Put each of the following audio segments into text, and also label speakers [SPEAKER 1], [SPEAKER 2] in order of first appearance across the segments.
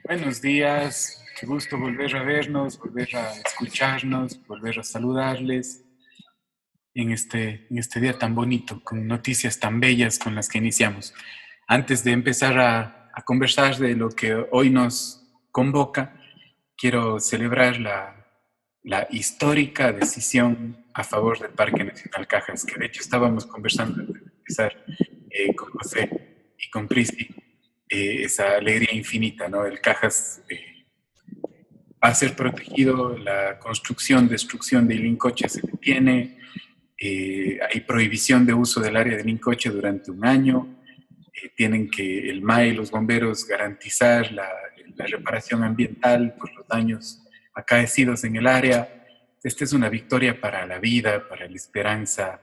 [SPEAKER 1] Buenos días, qué gusto volver a vernos, volver a escucharnos, volver a saludarles en este día tan bonito, con noticias tan bellas con las que iniciamos. Antes de empezar a conversar de lo que hoy nos convoca, quiero celebrar la histórica decisión a favor del Parque Nacional Cajas, que de hecho estábamos conversando antes de empezar con José y con Cristi, esa alegría infinita, ¿no? El Cajas va a ser protegido, la construcción, destrucción de Lincoche se detiene, hay prohibición de uso del área de Lincoche durante un año, tienen que el MAE y los bomberos garantizar la reparación ambiental por los daños acaecidos en el área. Esta es una victoria para la vida, para la esperanza,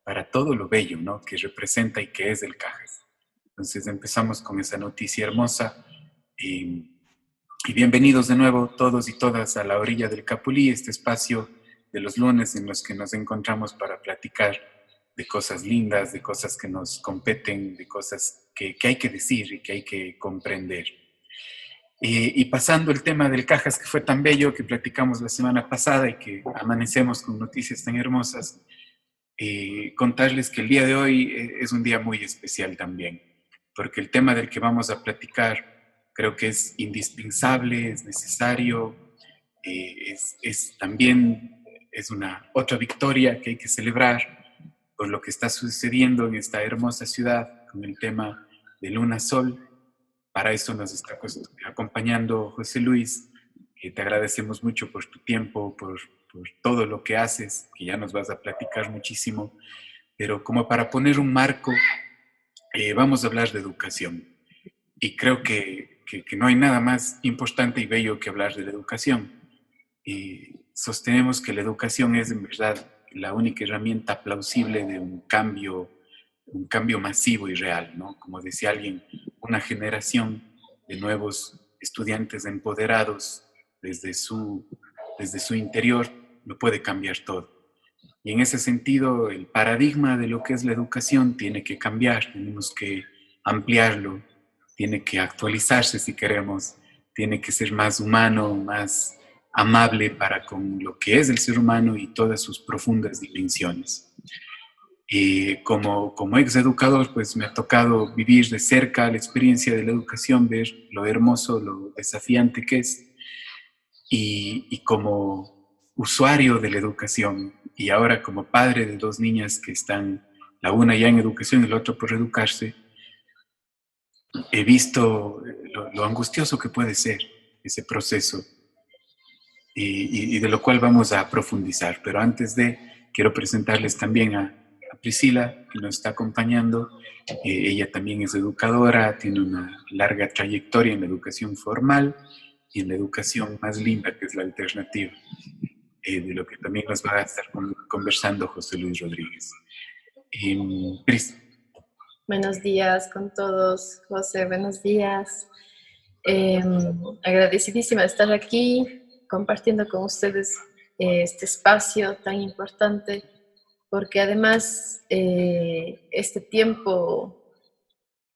[SPEAKER 1] para todo lo bello, ¿no?, que representa y que es el Cajas. Entonces empezamos con esa noticia hermosa y bienvenidos de nuevo todos y todas a La Orilla del Capulí, este espacio de los lunes en los que nos encontramos para platicar de cosas lindas, de cosas que nos competen, de cosas que hay que decir y que hay que comprender. Y pasando el tema del Cajas, que fue tan bello, que platicamos la semana pasada y que amanecemos con noticias tan hermosas, contarles que el día de hoy es un día muy especial también, porque el tema del que vamos a platicar creo que es indispensable, es necesario, también es una otra victoria que hay que celebrar por lo que está sucediendo en esta hermosa ciudad con el tema de Luna Sol. Para eso nos está acompañando José Luis, que te agradecemos mucho por tu tiempo, por todo lo que haces, que ya nos vas a platicar muchísimo, pero como para poner un marco, vamos a hablar de educación. Y creo que no hay nada más importante y bello que hablar de la educación. Y sostenemos que la educación es en verdad la única herramienta plausible de un cambio masivo y real, ¿no? Como decía alguien, una generación de nuevos estudiantes empoderados desde su interior lo puede cambiar todo. Y en ese sentido, el paradigma de lo que es la educación tiene que cambiar, tenemos que ampliarlo, tiene que actualizarse si queremos, tiene que ser más humano, más amable para con lo que es el ser humano y todas sus profundas dimensiones. Y como ex educador, pues me ha tocado vivir de cerca la experiencia de la educación, ver lo hermoso, lo desafiante que es. Y como usuario de la educación, y ahora como padre de dos niñas que están, la una ya en educación y la otra por educarse, he visto lo angustioso que puede ser ese proceso y de lo cual vamos a profundizar. Pero antes quiero presentarles también a Priscila, que nos está acompañando. Ella también es educadora, tiene una larga trayectoria en la educación formal y en la educación más linda, que es la alternativa, de lo que también nos va a estar conversando José Luis Rodríguez. Pris.
[SPEAKER 2] Buenos días con todos, José, buenos días. Agradecidísima de estar aquí compartiendo con ustedes este espacio tan importante, porque además este tiempo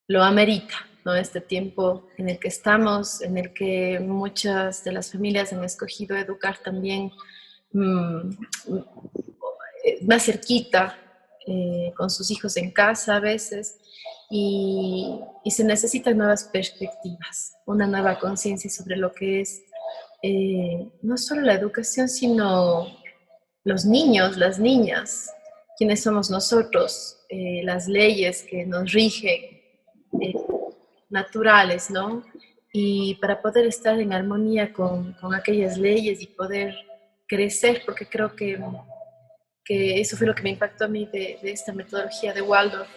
[SPEAKER 2] lo amerita, ¿no? Este tiempo en el que estamos, en el que muchas de las familias han escogido educar también más cerquita, con sus hijos en casa a veces, y se necesitan nuevas perspectivas, una nueva conciencia sobre lo que es no solo la educación, sino los niños, las niñas, quienes somos nosotros, las leyes que nos rigen, eh, naturales, ¿no? Y para poder estar en armonía con aquellas leyes y poder crecer, porque creo que eso fue lo que me impactó a mí de esta metodología de Waldorf,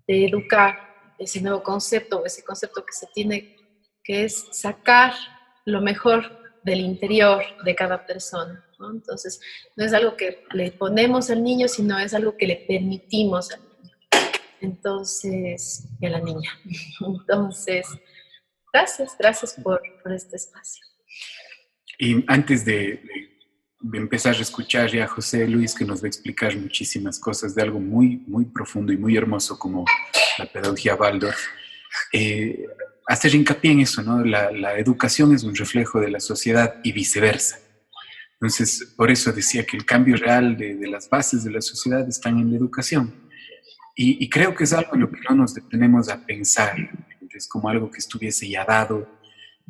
[SPEAKER 2] de educar, ese nuevo concepto, ese concepto que se tiene, que es sacar lo mejor del interior de cada persona, ¿no? Entonces, no es algo que le ponemos al niño, sino es algo que le permitimos al niño. Entonces, y a la niña. Entonces, gracias por este espacio.
[SPEAKER 1] Y antes de empezar a escuchar ya a José Luis, que nos va a explicar muchísimas cosas de algo muy, muy profundo y muy hermoso como la pedagogía Waldorf, hacer hincapié en eso, ¿no? La educación es un reflejo de la sociedad y viceversa. Entonces, por eso decía que el cambio real de las bases de la sociedad están en la educación. Y creo que es algo en lo que no nos detenemos a pensar. Es como algo que estuviese ya dado,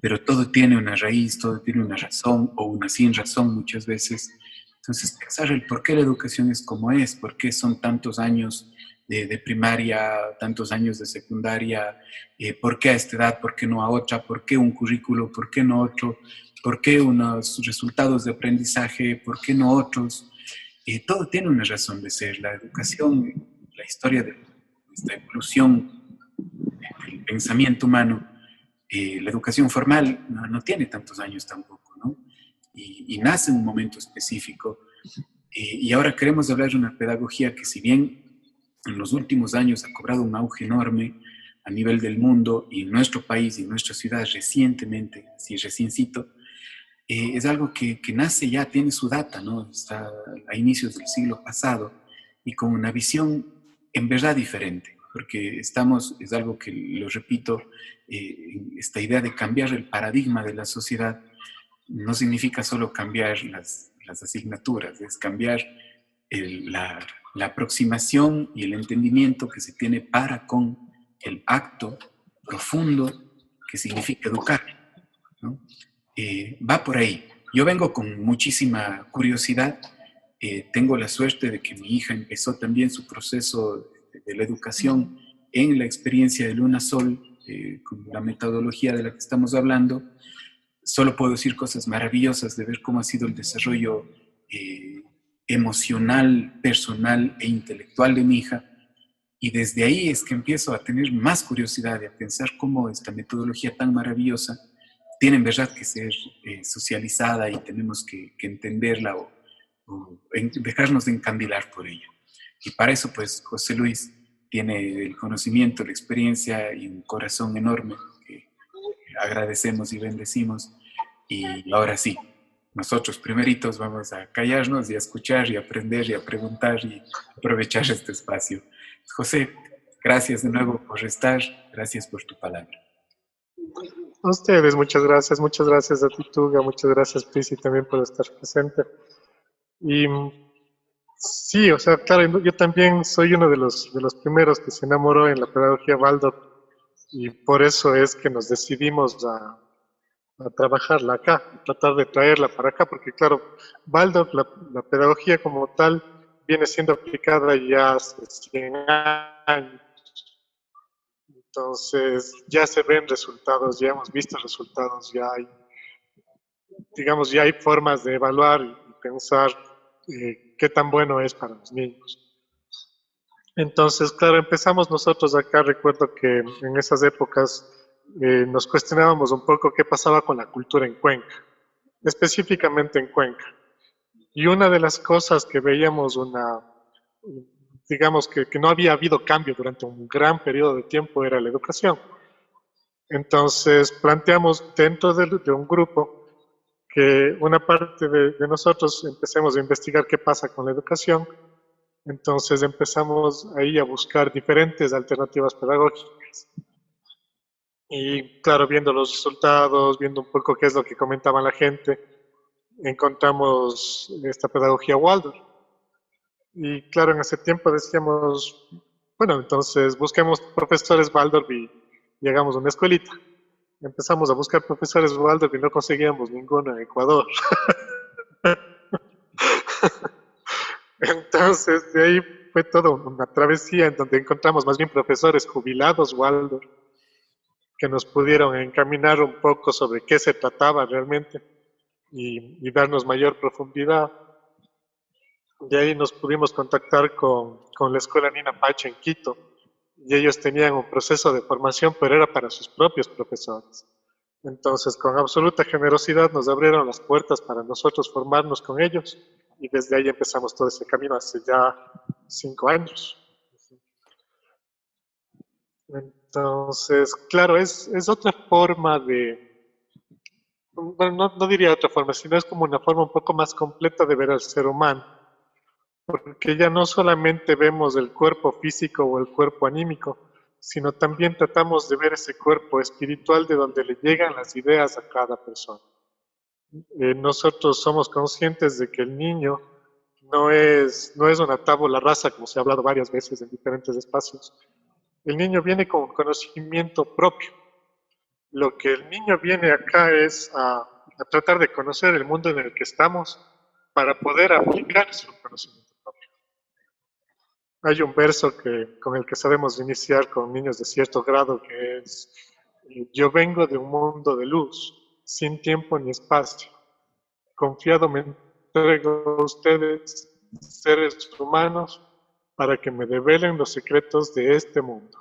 [SPEAKER 1] pero todo tiene una raíz, todo tiene una razón o una sin razón muchas veces. Entonces, pensar el por qué la educación es como es, por qué son tantos años de primaria, tantos años de secundaria, por qué a esta edad, por qué no a otra, por qué un currículo, por qué no otro, por qué unos resultados de aprendizaje, por qué no otros. Todo tiene una razón de ser. La educación, la historia de esta evolución del pensamiento humano, la educación formal no tiene tantos años tampoco, ¿no? Y nace en un momento específico. Y ahora queremos hablar de una pedagogía que, si bien en los últimos años ha cobrado un auge enorme a nivel del mundo y en nuestro país y en nuestra ciudad recientemente, así reciencito, es algo que nace ya, tiene su data, ¿no? Está a inicios del siglo pasado y con una visión en verdad diferente, porque estamos, es algo que lo repito, esta idea de cambiar el paradigma de la sociedad no significa solo cambiar las asignaturas, es cambiar la aproximación y el entendimiento que se tiene para con el acto profundo que significa educar, ¿no? Va por ahí. Yo vengo con muchísima curiosidad. Tengo la suerte de que mi hija empezó también su proceso de la educación en la experiencia de Luna Sol, con la metodología de la que estamos hablando. Solo puedo decir cosas maravillosas de ver cómo ha sido el desarrollo emocional, personal e intelectual de mi hija. Y desde ahí es que empiezo a tener más curiosidad y a pensar cómo esta metodología tan maravillosa tiene en verdad que ser socializada y tenemos que entenderla o dejarnos de encandilar por ella. Y para eso, pues, José Luis tiene el conocimiento, la experiencia y un corazón enorme que agradecemos y bendecimos. Y ahora sí, nosotros primeritos vamos a callarnos y a escuchar y a aprender y a preguntar y aprovechar este espacio. José, gracias de nuevo por estar, gracias por tu palabra.
[SPEAKER 3] A ustedes, muchas gracias a ti, Tuga, muchas gracias, Prisi, también por estar presente. Y sí, o sea, claro, yo también soy uno de los primeros que se enamoró en la pedagogía Waldorf, y por eso es que nos decidimos a trabajarla acá, tratar de traerla para acá, porque claro, Waldorf, la pedagogía como tal, viene siendo aplicada ya hace 100 años. Entonces, ya se ven resultados, ya hemos visto resultados, ya hay, digamos, ya hay formas de evaluar y pensar qué tan bueno es para los niños. Entonces, claro, empezamos nosotros acá, recuerdo que en esas épocas nos cuestionábamos un poco qué pasaba con la cultura en Cuenca, específicamente en Cuenca. Y una de las cosas que veíamos, digamos que no había habido cambio durante un gran periodo de tiempo, era la educación. Entonces planteamos dentro de un grupo que una parte de nosotros empecemos a investigar qué pasa con la educación. Entonces empezamos ahí a buscar diferentes alternativas pedagógicas. Y claro, viendo los resultados, viendo un poco qué es lo que comentaba la gente, encontramos esta pedagogía Waldorf. Y claro, en ese tiempo decíamos, bueno, entonces busquemos profesores Waldorf y hagamos una escuelita. Empezamos a buscar profesores Waldorf y no conseguíamos ninguno en Ecuador. Entonces, de ahí fue toda una travesía en donde encontramos más bien profesores jubilados Waldorf que nos pudieron encaminar un poco sobre qué se trataba realmente y darnos mayor profundidad. De ahí nos pudimos contactar con la Escuela Nina Pacha en Quito y ellos tenían un proceso de formación, pero era para sus propios profesores. Entonces, con absoluta generosidad nos abrieron las puertas para nosotros formarnos con ellos y desde ahí empezamos todo ese camino hace ya 5 años. Entonces, claro, es otra forma de, bueno, no diría otra forma, sino es como una forma un poco más completa de ver al ser humano, porque ya no solamente vemos el cuerpo físico o el cuerpo anímico, sino también tratamos de ver ese cuerpo espiritual de donde le llegan las ideas a cada persona. Nosotros somos conscientes de que el niño no es una tabula rasa, como se ha hablado varias veces en diferentes espacios. El niño viene con un conocimiento propio. Lo que el niño viene acá es a tratar de conocer el mundo en el que estamos para poder aplicar su conocimiento propio. Hay un verso con el que sabemos iniciar con niños de cierto grado que es: yo vengo de un mundo de luz, sin tiempo ni espacio. Confiado me entrego a ustedes, seres humanos, para que me develen los secretos de este mundo.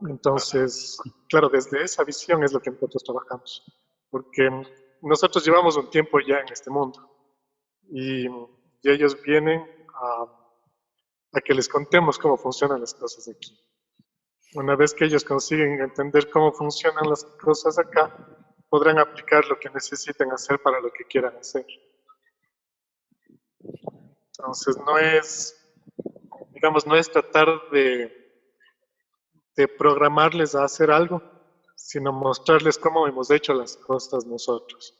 [SPEAKER 3] Entonces, claro, desde esa visión es lo que nosotros trabajamos, porque nosotros llevamos un tiempo ya en este mundo y ellos vienen a que les contemos cómo funcionan las cosas aquí. Una vez que ellos consiguen entender cómo funcionan las cosas acá, podrán aplicar lo que necesiten hacer para lo que quieran hacer. Entonces, no es tratar de programarles a hacer algo, sino mostrarles cómo hemos hecho las cosas nosotros.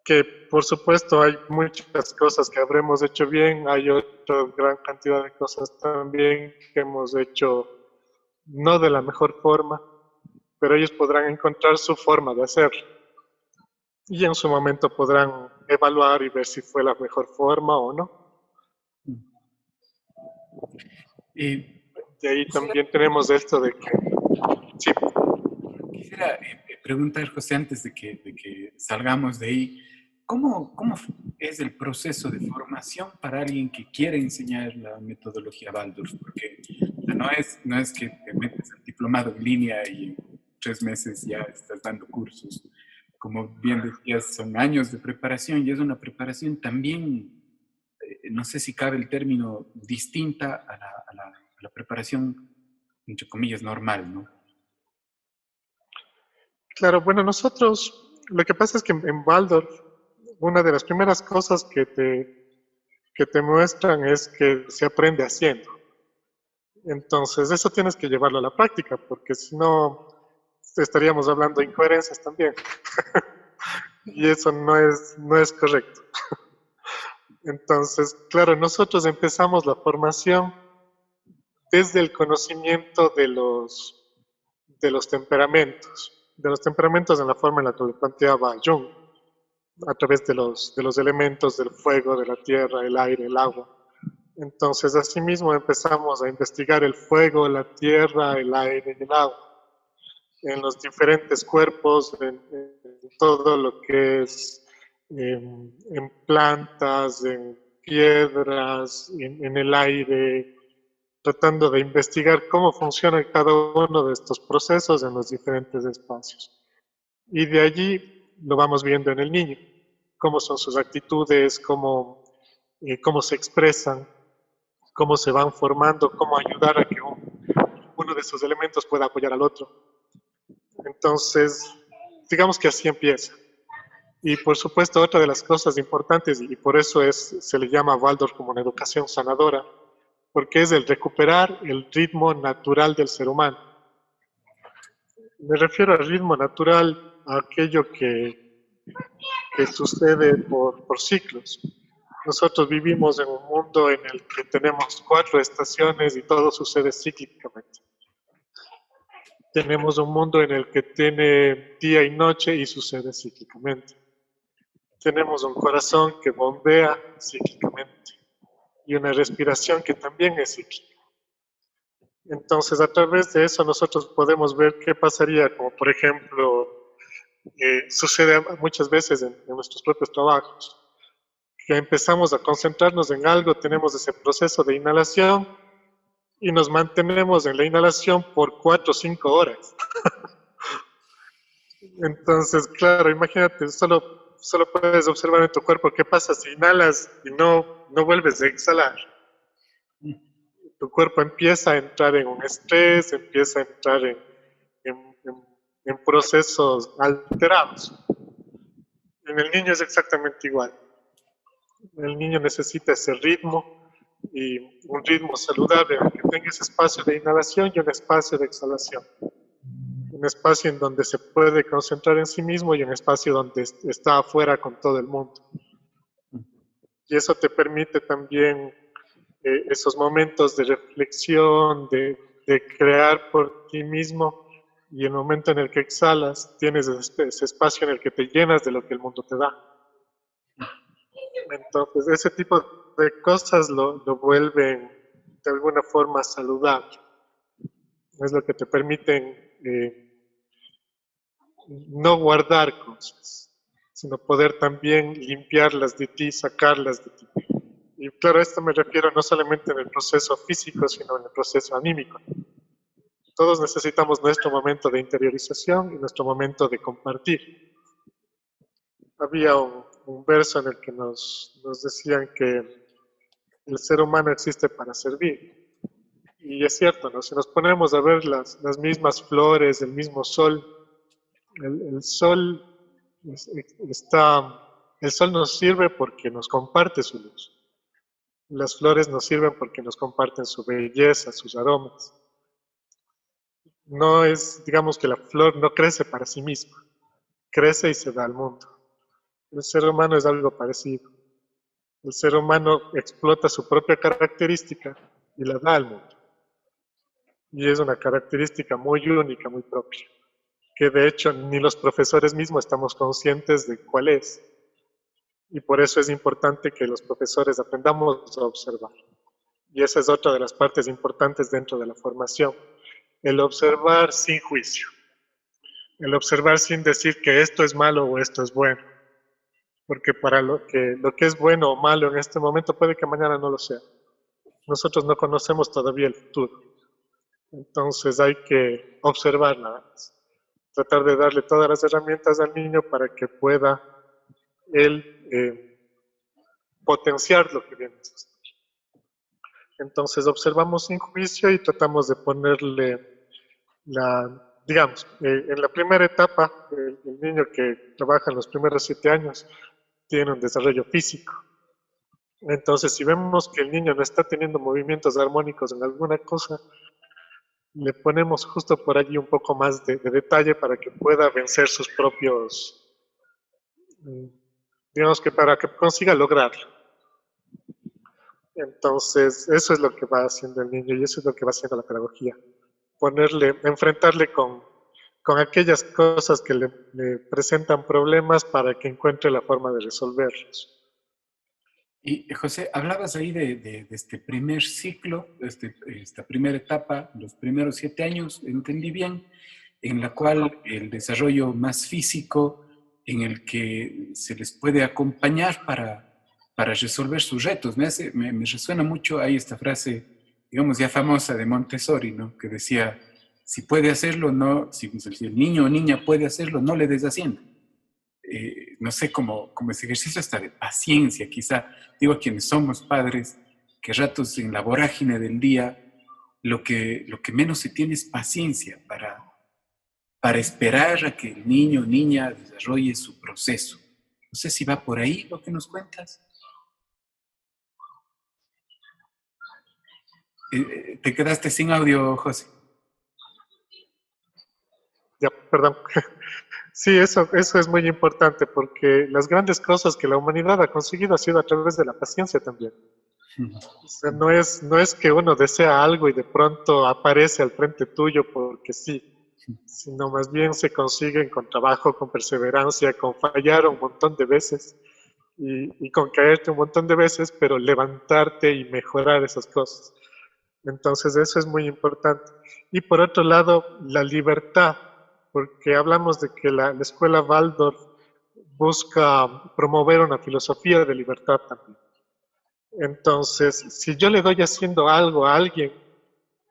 [SPEAKER 3] Que por supuesto hay muchas cosas que habremos hecho bien, hay otra gran cantidad de cosas también que hemos hecho no de la mejor forma, pero ellos podrán encontrar su forma de hacerlo. Y en su momento podrán evaluar y ver si fue la mejor forma o no. De ahí también tenemos esto de que... Sí.
[SPEAKER 1] Quisiera preguntar, José, antes de que salgamos de ahí, ¿cómo es el proceso de formación para alguien que quiere enseñar la metodología Waldorf? Porque no es que te metes al diplomado en línea y en 3 meses ya estás dando cursos. Como bien decías, son años de preparación y es una preparación también, no sé si cabe el término, distinta a la preparación, entre comillas, normal, ¿no?
[SPEAKER 3] Claro, bueno, nosotros, lo que pasa es que en Waldorf, una de las primeras cosas que te muestran es que se aprende haciendo. Entonces, eso tienes que llevarlo a la práctica, porque si no, estaríamos hablando de incoherencias también. Y eso no es correcto. Entonces, claro, nosotros empezamos la formación desde el conocimiento de los temperamentos en la forma en la que lo planteaba Jung, a través de los elementos del fuego, de la tierra, el aire, el agua. Entonces, asimismo empezamos a investigar el fuego, la tierra, el aire y el agua, en los diferentes cuerpos, en todo lo que es en plantas, en piedras, en el aire, tratando de investigar cómo funciona cada uno de estos procesos en los diferentes espacios. Y de allí lo vamos viendo en el niño, cómo son sus actitudes, cómo se expresan, cómo se van formando, cómo ayudar a que uno de esos elementos pueda apoyar al otro. Entonces, digamos que así empieza. Y por supuesto, otra de las cosas importantes, y por eso se le llama a Waldorf como una educación sanadora, porque es el recuperar el ritmo natural del ser humano. Me refiero al ritmo natural, a aquello que sucede por ciclos. Nosotros vivimos en un mundo en el que tenemos 4 estaciones y todo sucede cíclicamente. Tenemos un mundo en el que tiene día y noche y sucede cíclicamente. Tenemos un corazón que bombea cíclicamente y una respiración que también es cíclica. Entonces, a través de eso nosotros podemos ver qué pasaría, como por ejemplo, sucede muchas veces en nuestros propios trabajos, que empezamos a concentrarnos en algo, tenemos ese proceso de inhalación y nos mantenemos en la inhalación por 4 o 5 horas. Entonces, claro, imagínate, solo puedes observar en tu cuerpo qué pasa si inhalas y no vuelves a exhalar. Tu cuerpo empieza a entrar en un estrés, empieza a entrar en procesos alterados. En el niño es exactamente igual. El niño necesita ese ritmo y un ritmo saludable en el que tengas espacio de inhalación y un espacio de exhalación. Un espacio en donde se puede concentrar en sí mismo y un espacio donde está afuera con todo el mundo. Y eso te permite también esos momentos de reflexión, de crear por ti mismo, y el momento en el que exhalas, tienes ese espacio en el que te llenas de lo que el mundo te da. Entonces, ese tipo de cosas lo vuelven de alguna forma saludable. Es lo que te permiten no guardar cosas, sino poder también limpiarlas de ti, sacarlas de ti. Y claro, a esto me refiero no solamente en el proceso físico, sino en el proceso anímico. Todos necesitamos nuestro momento de interiorización y nuestro momento de compartir. Había un verso en el que nos decían que el ser humano existe para servir. Y es cierto, ¿no? Si nos ponemos a ver las mismas flores, el mismo sol, el sol el sol nos sirve porque nos comparte su luz. Las flores nos sirven porque nos comparten su belleza, sus aromas. No es, digamos que la flor no crece para sí misma, crece y se da al mundo. El ser humano es algo parecido. El ser humano explota su propia característica y la da al mundo. Y es una característica muy única, muy propia, que de hecho ni los profesores mismos estamos conscientes de cuál es. Y por eso es importante que los profesores aprendamos a observar. Y esa es otra de las partes importantes dentro de la formación. El observar sin juicio. El observar sin decir que esto es malo o esto es bueno. Porque para lo que es bueno o malo en este momento puede que mañana no lo sea. Nosotros no conocemos todavía el futuro. Entonces hay que observar nada más. Tratar de darle todas las herramientas al niño para que pueda él potenciar lo que viene a ser. Entonces observamos sin juicio y tratamos de ponerle digamos, en la primera etapa, el niño que trabaja en los primeros 7 años tiene un desarrollo físico. Entonces, si vemos que el niño no está teniendo movimientos armónicos en alguna cosa, le ponemos justo por allí un poco más de detalle para que pueda vencer sus propios, digamos que para que consiga lograrlo. Entonces, eso es lo que va haciendo el niño y eso es lo que va haciendo la pedagogía. Enfrentarle con aquellas cosas que le presentan problemas para que encuentre la forma de resolverlos.
[SPEAKER 1] Y José, hablabas ahí de este primer ciclo, esta primera etapa, los primeros 7 años, entendí bien, en la cual el desarrollo más físico, en el que se les puede acompañar para resolver sus retos. Me resuena mucho ahí esta frase, digamos, ya famosa de Montessori, ¿no? Que decía, si puede hacerlo, no, si el niño o niña puede hacerlo, no le des haciendo. No sé, como ese ejercicio hasta de paciencia, quizá, digo a quienes somos padres, que ratos en la vorágine del día, lo que menos se tiene es paciencia para esperar a que el niño o niña desarrolle su proceso. No sé si va por ahí lo que nos cuentas. Te quedaste sin audio, José.
[SPEAKER 3] Ya, perdón. Sí, eso es muy importante porque las grandes cosas que la humanidad ha conseguido ha sido a través de la paciencia también. O sea, no es que uno desea algo y de pronto aparece al frente tuyo porque sí, sino más bien se consiguen con trabajo, con perseverancia, con fallar un montón de veces y con caerte un montón de veces, pero levantarte y mejorar esas cosas. Entonces eso es muy importante. Y por otro lado, la libertad, porque hablamos de que la escuela Waldorf busca promover una filosofía de libertad también. Entonces, si yo le doy haciendo algo a alguien,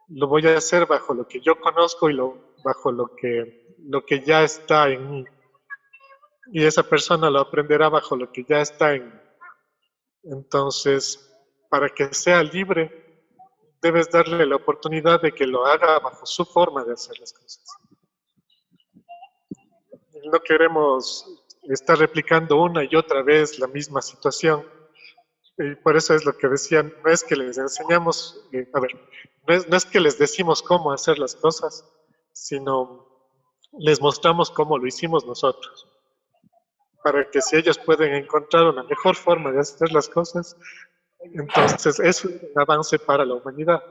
[SPEAKER 3] lo voy a hacer bajo lo que yo conozco y bajo lo que ya está en mí. Y esa persona lo aprenderá bajo lo que ya está en mí. Entonces, para que sea libre, debes darle la oportunidad de que lo haga bajo su forma de hacer las cosas. No queremos estar replicando una y otra vez la misma situación, Y por eso es lo que decían, no es que les enseñamos, a ver, no es que les decimos cómo hacer las cosas, sino les mostramos cómo lo hicimos nosotros, para que si ellos pueden encontrar una mejor forma de hacer las cosas, entonces eso es un avance para la humanidad.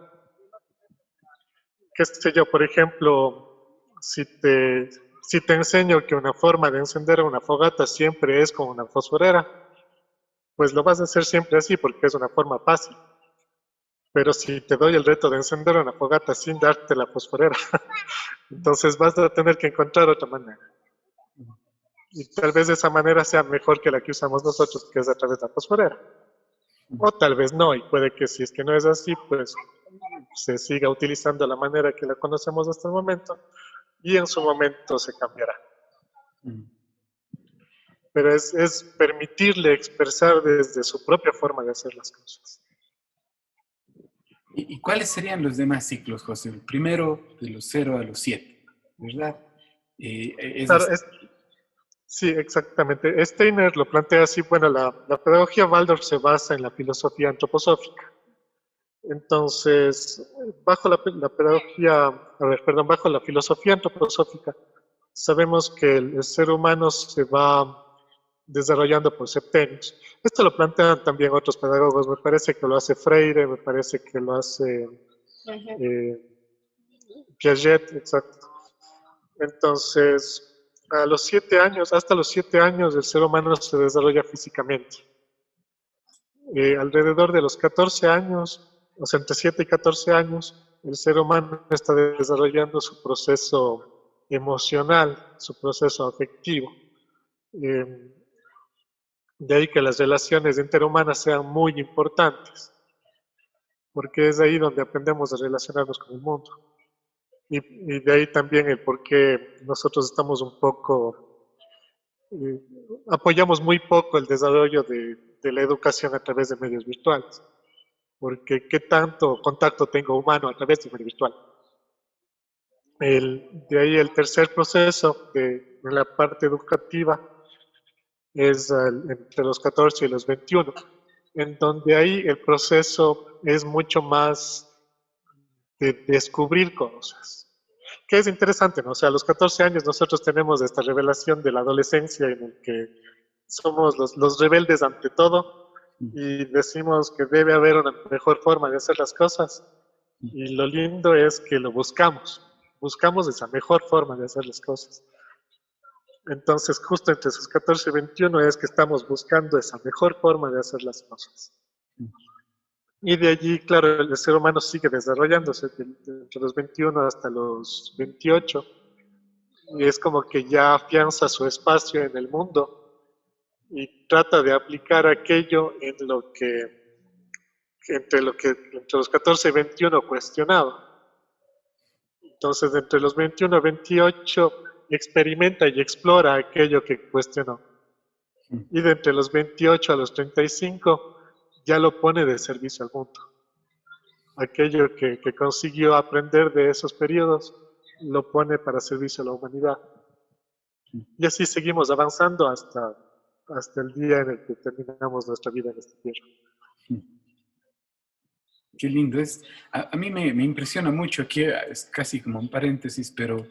[SPEAKER 3] Qué sé yo, por ejemplo, si te enseño que una forma de encender una fogata siempre es con una fosforera, pues lo vas a hacer siempre así porque es una forma fácil. Pero si te doy el reto de encender una fogata sin darte la fosforera, entonces vas a tener que encontrar otra manera. Y tal vez esa manera sea mejor que la que usamos nosotros, que es a través de la fosforera. O tal vez no, y puede que si es que no es así, pues se siga utilizando la manera que la conocemos hasta el momento, y en su momento se cambiará. Pero es permitirle expresar desde su propia forma de hacer las cosas.
[SPEAKER 1] ¿Y cuáles serían los demás ciclos, José? El primero, de los 0 a los 7, ¿verdad?
[SPEAKER 3] Claro, sí, exactamente. Steiner lo plantea así, bueno, la pedagogía Waldorf se basa en la filosofía antroposófica. Entonces, bajo la pedagogía, a ver, perdón, bajo la filosofía antroposófica, sabemos que el ser humano se va desarrollando por septenios. Esto lo plantean también otros pedagogos, me parece que lo hace Freire, me parece que lo hace Piaget, exacto. Entonces, a los 7 años, hasta los 7 años, el ser humano se desarrolla físicamente. Alrededor de los 14 años, o sea, entre 7 y 14 años, el ser humano está desarrollando su proceso emocional, su proceso afectivo. De ahí que las relaciones interhumanas sean muy importantes, porque es ahí donde aprendemos a relacionarnos con el mundo. Y de ahí también el por qué nosotros estamos un poco, apoyamos muy poco el desarrollo de la educación a través de medios virtuales, porque qué tanto contacto tengo humano a través de un medio virtual. De ahí el tercer proceso en la parte educativa es entre los 14 y los 21, en donde ahí el proceso es mucho más de descubrir cosas. Que es interesante, ¿no? O sea, a los 14 años nosotros tenemos esta revelación de la adolescencia en el que somos los rebeldes ante todo y decimos que debe haber una mejor forma de hacer las cosas. Y lo lindo es que lo buscamos esa mejor forma de hacer las cosas. Entonces, justo entre esos 14 y 21 es que estamos buscando esa mejor forma de hacer las cosas. Y de allí, claro, el ser humano sigue desarrollándose entre los 21 hasta los 28. Y es como que ya afianza su espacio en el mundo y trata de aplicar aquello en lo que entre los 14 y 21 cuestionaba. Entonces, entre los 21 y 28 experimenta y explora aquello que cuestionó. Y de entre los 28 a los 35 ya lo pone de servicio al mundo. Aquello que consiguió aprender de esos periodos lo pone para servicio a la humanidad. Y así seguimos avanzando hasta el día en el que terminamos nuestra vida en esta tierra.
[SPEAKER 1] Qué lindo es. A mí me impresiona mucho, aquí es casi como un paréntesis, pero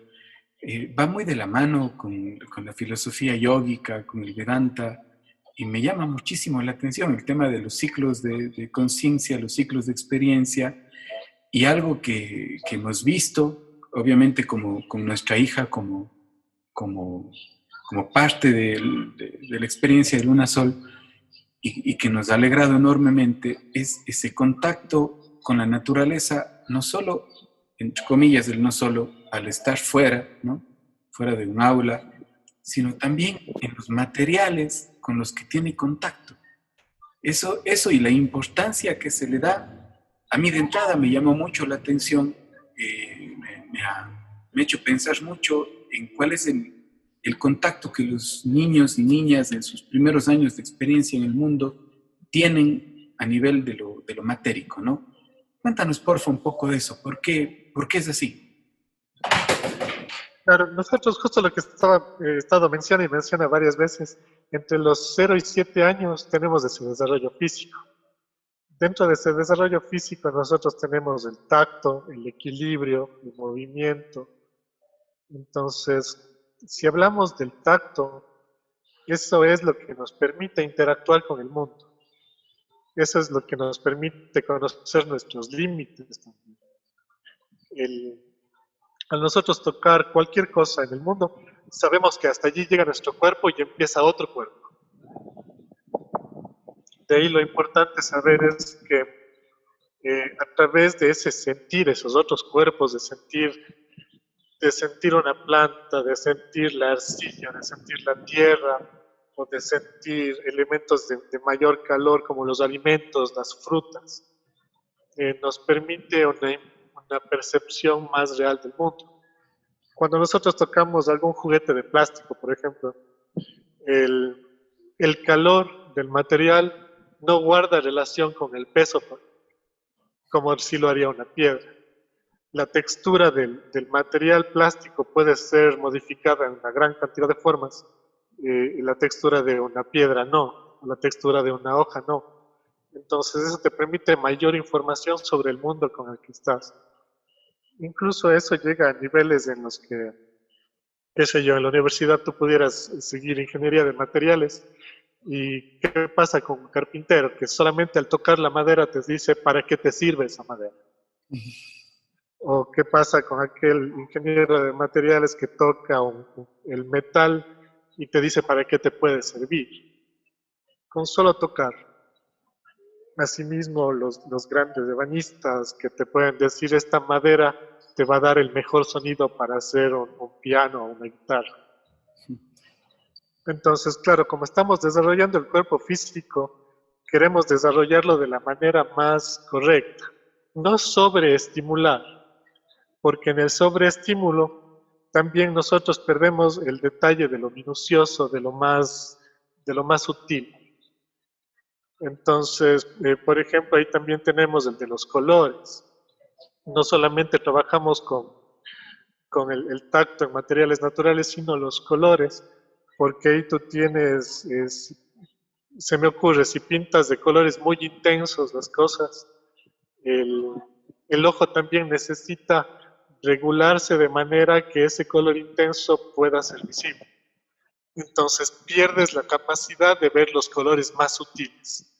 [SPEAKER 1] va muy de la mano con la filosofía yógica, con el Vedanta, y me llama muchísimo la atención el tema de los ciclos de conciencia, los ciclos de experiencia, y algo que hemos visto, obviamente con nuestra hija, como parte de la experiencia de Luna Sol, y que nos ha alegrado enormemente, es ese contacto con la naturaleza, no solo, entre comillas, no solo al estar fuera, ¿no? Fuera de un aula, sino también en los materiales con los que tiene contacto. Eso y la importancia que se le da, a mí de entrada me llamó mucho la atención, me ha hecho pensar mucho en cuál es el contacto que los niños y niñas en sus primeros años de experiencia en el mundo tienen a nivel de lo matérico, ¿no? Cuéntanos, porfa, un poco de eso. ¿Por qué es así?
[SPEAKER 3] Claro, nosotros justo lo que estado menciona varias veces, entre los 0 y 7 años tenemos ese desarrollo físico. Dentro de ese desarrollo físico nosotros tenemos el tacto, el equilibrio, el movimiento. Entonces, si hablamos del tacto, eso es lo que nos permite interactuar con el mundo. Eso es lo que nos permite conocer nuestros límites también. Al nosotros tocar cualquier cosa en el mundo, sabemos que hasta allí llega nuestro cuerpo y empieza otro cuerpo. De ahí lo importante saber es que a través de ese sentir, esos otros cuerpos, de sentir una planta, de sentir la arcilla, de sentir la tierra, o de sentir elementos de mayor calor como los alimentos, las frutas, nos permite una percepción más real del mundo. Cuando nosotros tocamos algún juguete de plástico, por ejemplo, el calor del material no guarda relación con el peso, como si lo haría una piedra. La textura del material plástico puede ser modificada en una gran cantidad de formas, y la textura de una piedra no, la textura de una hoja no. Entonces eso te permite mayor información sobre el mundo con el que estás. Incluso eso llega a niveles en los que, qué sé yo, en la universidad tú pudieras seguir ingeniería de materiales. ¿Y qué pasa con un carpintero? Que solamente al tocar la madera te dice para qué te sirve esa madera. ¿O qué pasa con aquel ingeniero de materiales que toca el metal y te dice para qué te puede servir? Con solo tocar. Asimismo, los grandes ebanistas que te pueden decir esta madera te va a dar el mejor sonido para hacer un piano o una guitarra. Entonces, claro, como estamos desarrollando el cuerpo físico, queremos desarrollarlo de la manera más correcta. No sobreestimular, porque en el sobreestímulo también nosotros perdemos el detalle de lo minucioso, de lo más sutil. Entonces, por ejemplo, ahí también tenemos el de los colores. No solamente trabajamos con el tacto en materiales naturales, sino los colores, porque ahí tú tienes, se me ocurre, si pintas de colores muy intensos las cosas, el ojo también necesita regularse de manera que ese color intenso pueda ser visible. Entonces pierdes la capacidad de ver los colores más sutiles.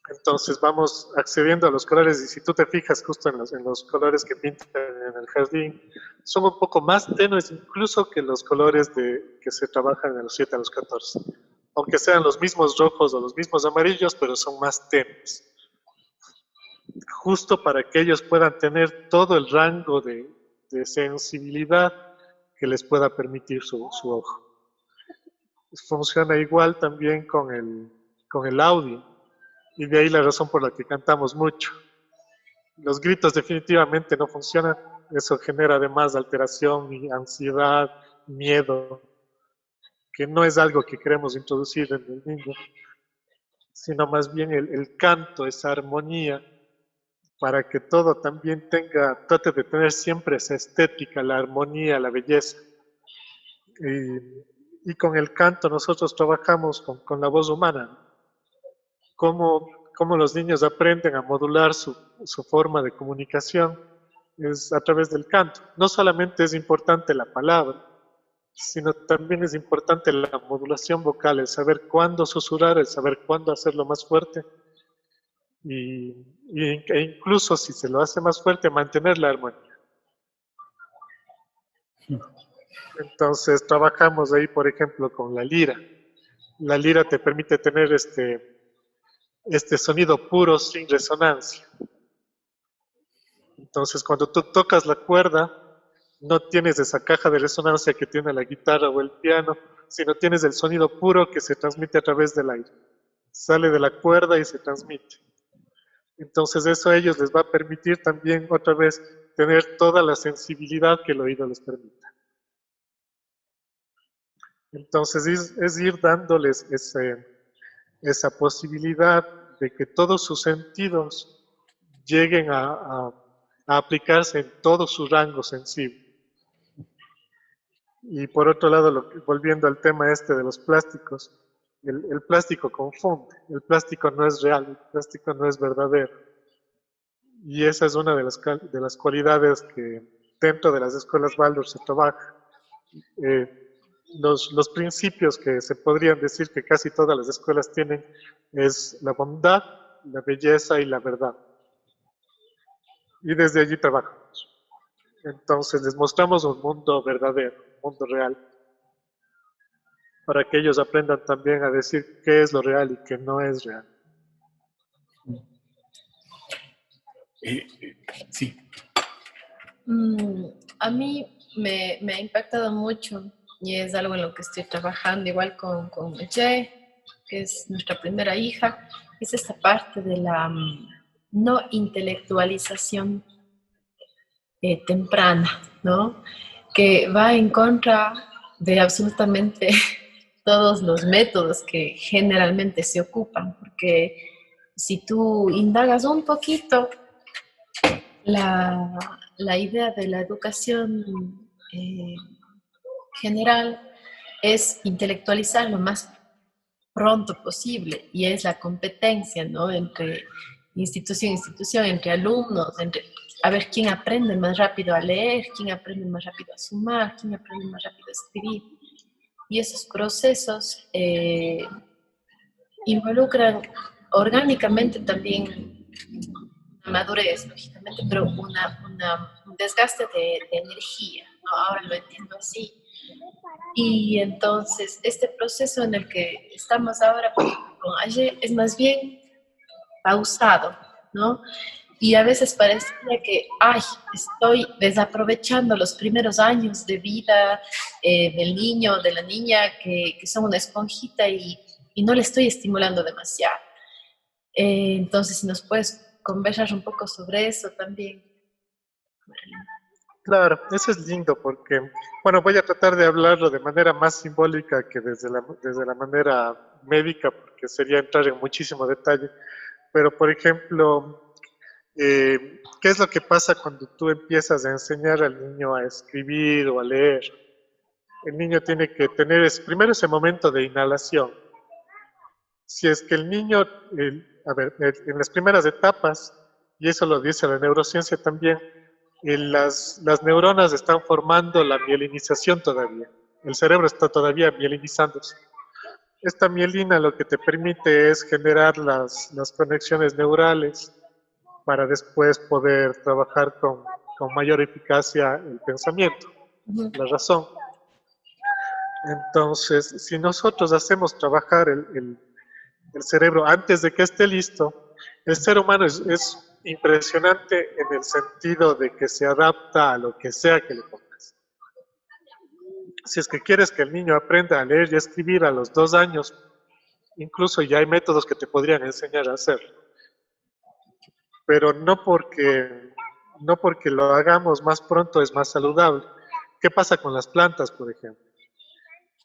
[SPEAKER 3] Entonces vamos accediendo a los colores y si tú te fijas justo en los colores que pintan en el jardín, son un poco más tenues incluso que los colores que se trabajan en los 7 a los 14. Aunque sean los mismos rojos o los mismos amarillos, pero son más tenues. Justo para que ellos puedan tener todo el rango de sensibilidad que les pueda permitir su ojo. Funciona igual también con el audio. Y de ahí la razón por la que cantamos mucho. Los gritos definitivamente no funcionan. Eso genera además alteración y ansiedad, miedo, que no es algo que queremos introducir en el niño, sino más bien el canto, esa armonía, para que todo también trate de tener siempre esa estética, la armonía, la belleza. Y con el canto nosotros trabajamos con la voz humana. Cómo los niños aprenden a modular su forma de comunicación es a través del canto. No solamente es importante la palabra, sino también es importante la modulación vocal, el saber cuándo susurrar, el saber cuándo hacerlo más fuerte e incluso si se lo hace más fuerte, mantener la armonía. Entonces trabajamos ahí, por ejemplo, con la lira. La lira te permite tener este sonido puro sin resonancia. Entonces, cuando tú tocas la cuerda, no tienes esa caja de resonancia que tiene la guitarra o el piano, sino tienes el sonido puro que se transmite a través del aire. Sale de la cuerda y se transmite. Entonces, eso a ellos les va a permitir también, otra vez, tener toda la sensibilidad que el oído les permita. Entonces, es ir dándoles esa posibilidad de que todos sus sentidos lleguen a aplicarse en todo su rango sensible. Y por otro lado, volviendo al tema de los plásticos, El plástico confunde, el plástico no es real, el plástico no es verdadero. Y esa es una de las cualidades que dentro de las escuelas Waldorf se trabaja. Los principios que se podrían decir que casi todas las escuelas tienen es la bondad, la belleza y la verdad. Y desde allí trabajamos. Entonces les mostramos un mundo verdadero, un mundo real, para que ellos aprendan también a decir qué es lo real y qué no es real.
[SPEAKER 1] Sí.
[SPEAKER 2] A mí me ha impactado mucho y es algo en lo que estoy trabajando igual con Meche, que es nuestra primera hija, es esta parte de la no intelectualización temprana, ¿no? Que va en contra de absolutamente todos los métodos que generalmente se ocupan, porque si tú indagas un poquito, la idea de la educación general es intelectualizar lo más pronto posible y es la competencia, ¿no? Entre institución e institución, entre alumnos, entre a ver quién aprende más rápido a leer, quién aprende más rápido a sumar, quién aprende más rápido a escribir. Y esos procesos involucran orgánicamente también una madurez, lógicamente, pero un desgaste de energía, ¿no? Ahora lo entiendo así. Y entonces, este proceso en el que estamos ahora con Aye es más bien pausado, ¿no? Y a veces parecería que, ay, estoy desaprovechando los primeros años de vida del niño, de la niña, que son una esponjita y no le estoy estimulando demasiado. Entonces, si nos puedes conversar un poco sobre eso también.
[SPEAKER 3] Claro, eso es lindo porque, bueno, voy a tratar de hablarlo de manera más simbólica que desde la manera médica, porque sería entrar en muchísimo detalle. Pero, por ejemplo, ¿qué es lo que pasa cuando tú empiezas a enseñar al niño a escribir o a leer? El niño tiene que tener primero ese momento de inhalación. Si es que el niño, a ver, en las primeras etapas, y eso lo dice la neurociencia también, las neuronas están formando la mielinización todavía. El cerebro está todavía mielinizándose. Esta mielina lo que te permite es generar las conexiones neurales para después poder trabajar con mayor eficacia el pensamiento, la razón. Entonces, si nosotros hacemos trabajar el cerebro antes de que esté listo, el ser humano es impresionante en el sentido de que se adapta a lo que sea que le pongas. Si es que quieres que el niño aprenda a leer y a escribir a los 2 años, incluso ya hay métodos que te podrían enseñar a hacerlo. Pero no porque lo hagamos más pronto es más saludable. ¿Qué pasa con las plantas, por ejemplo?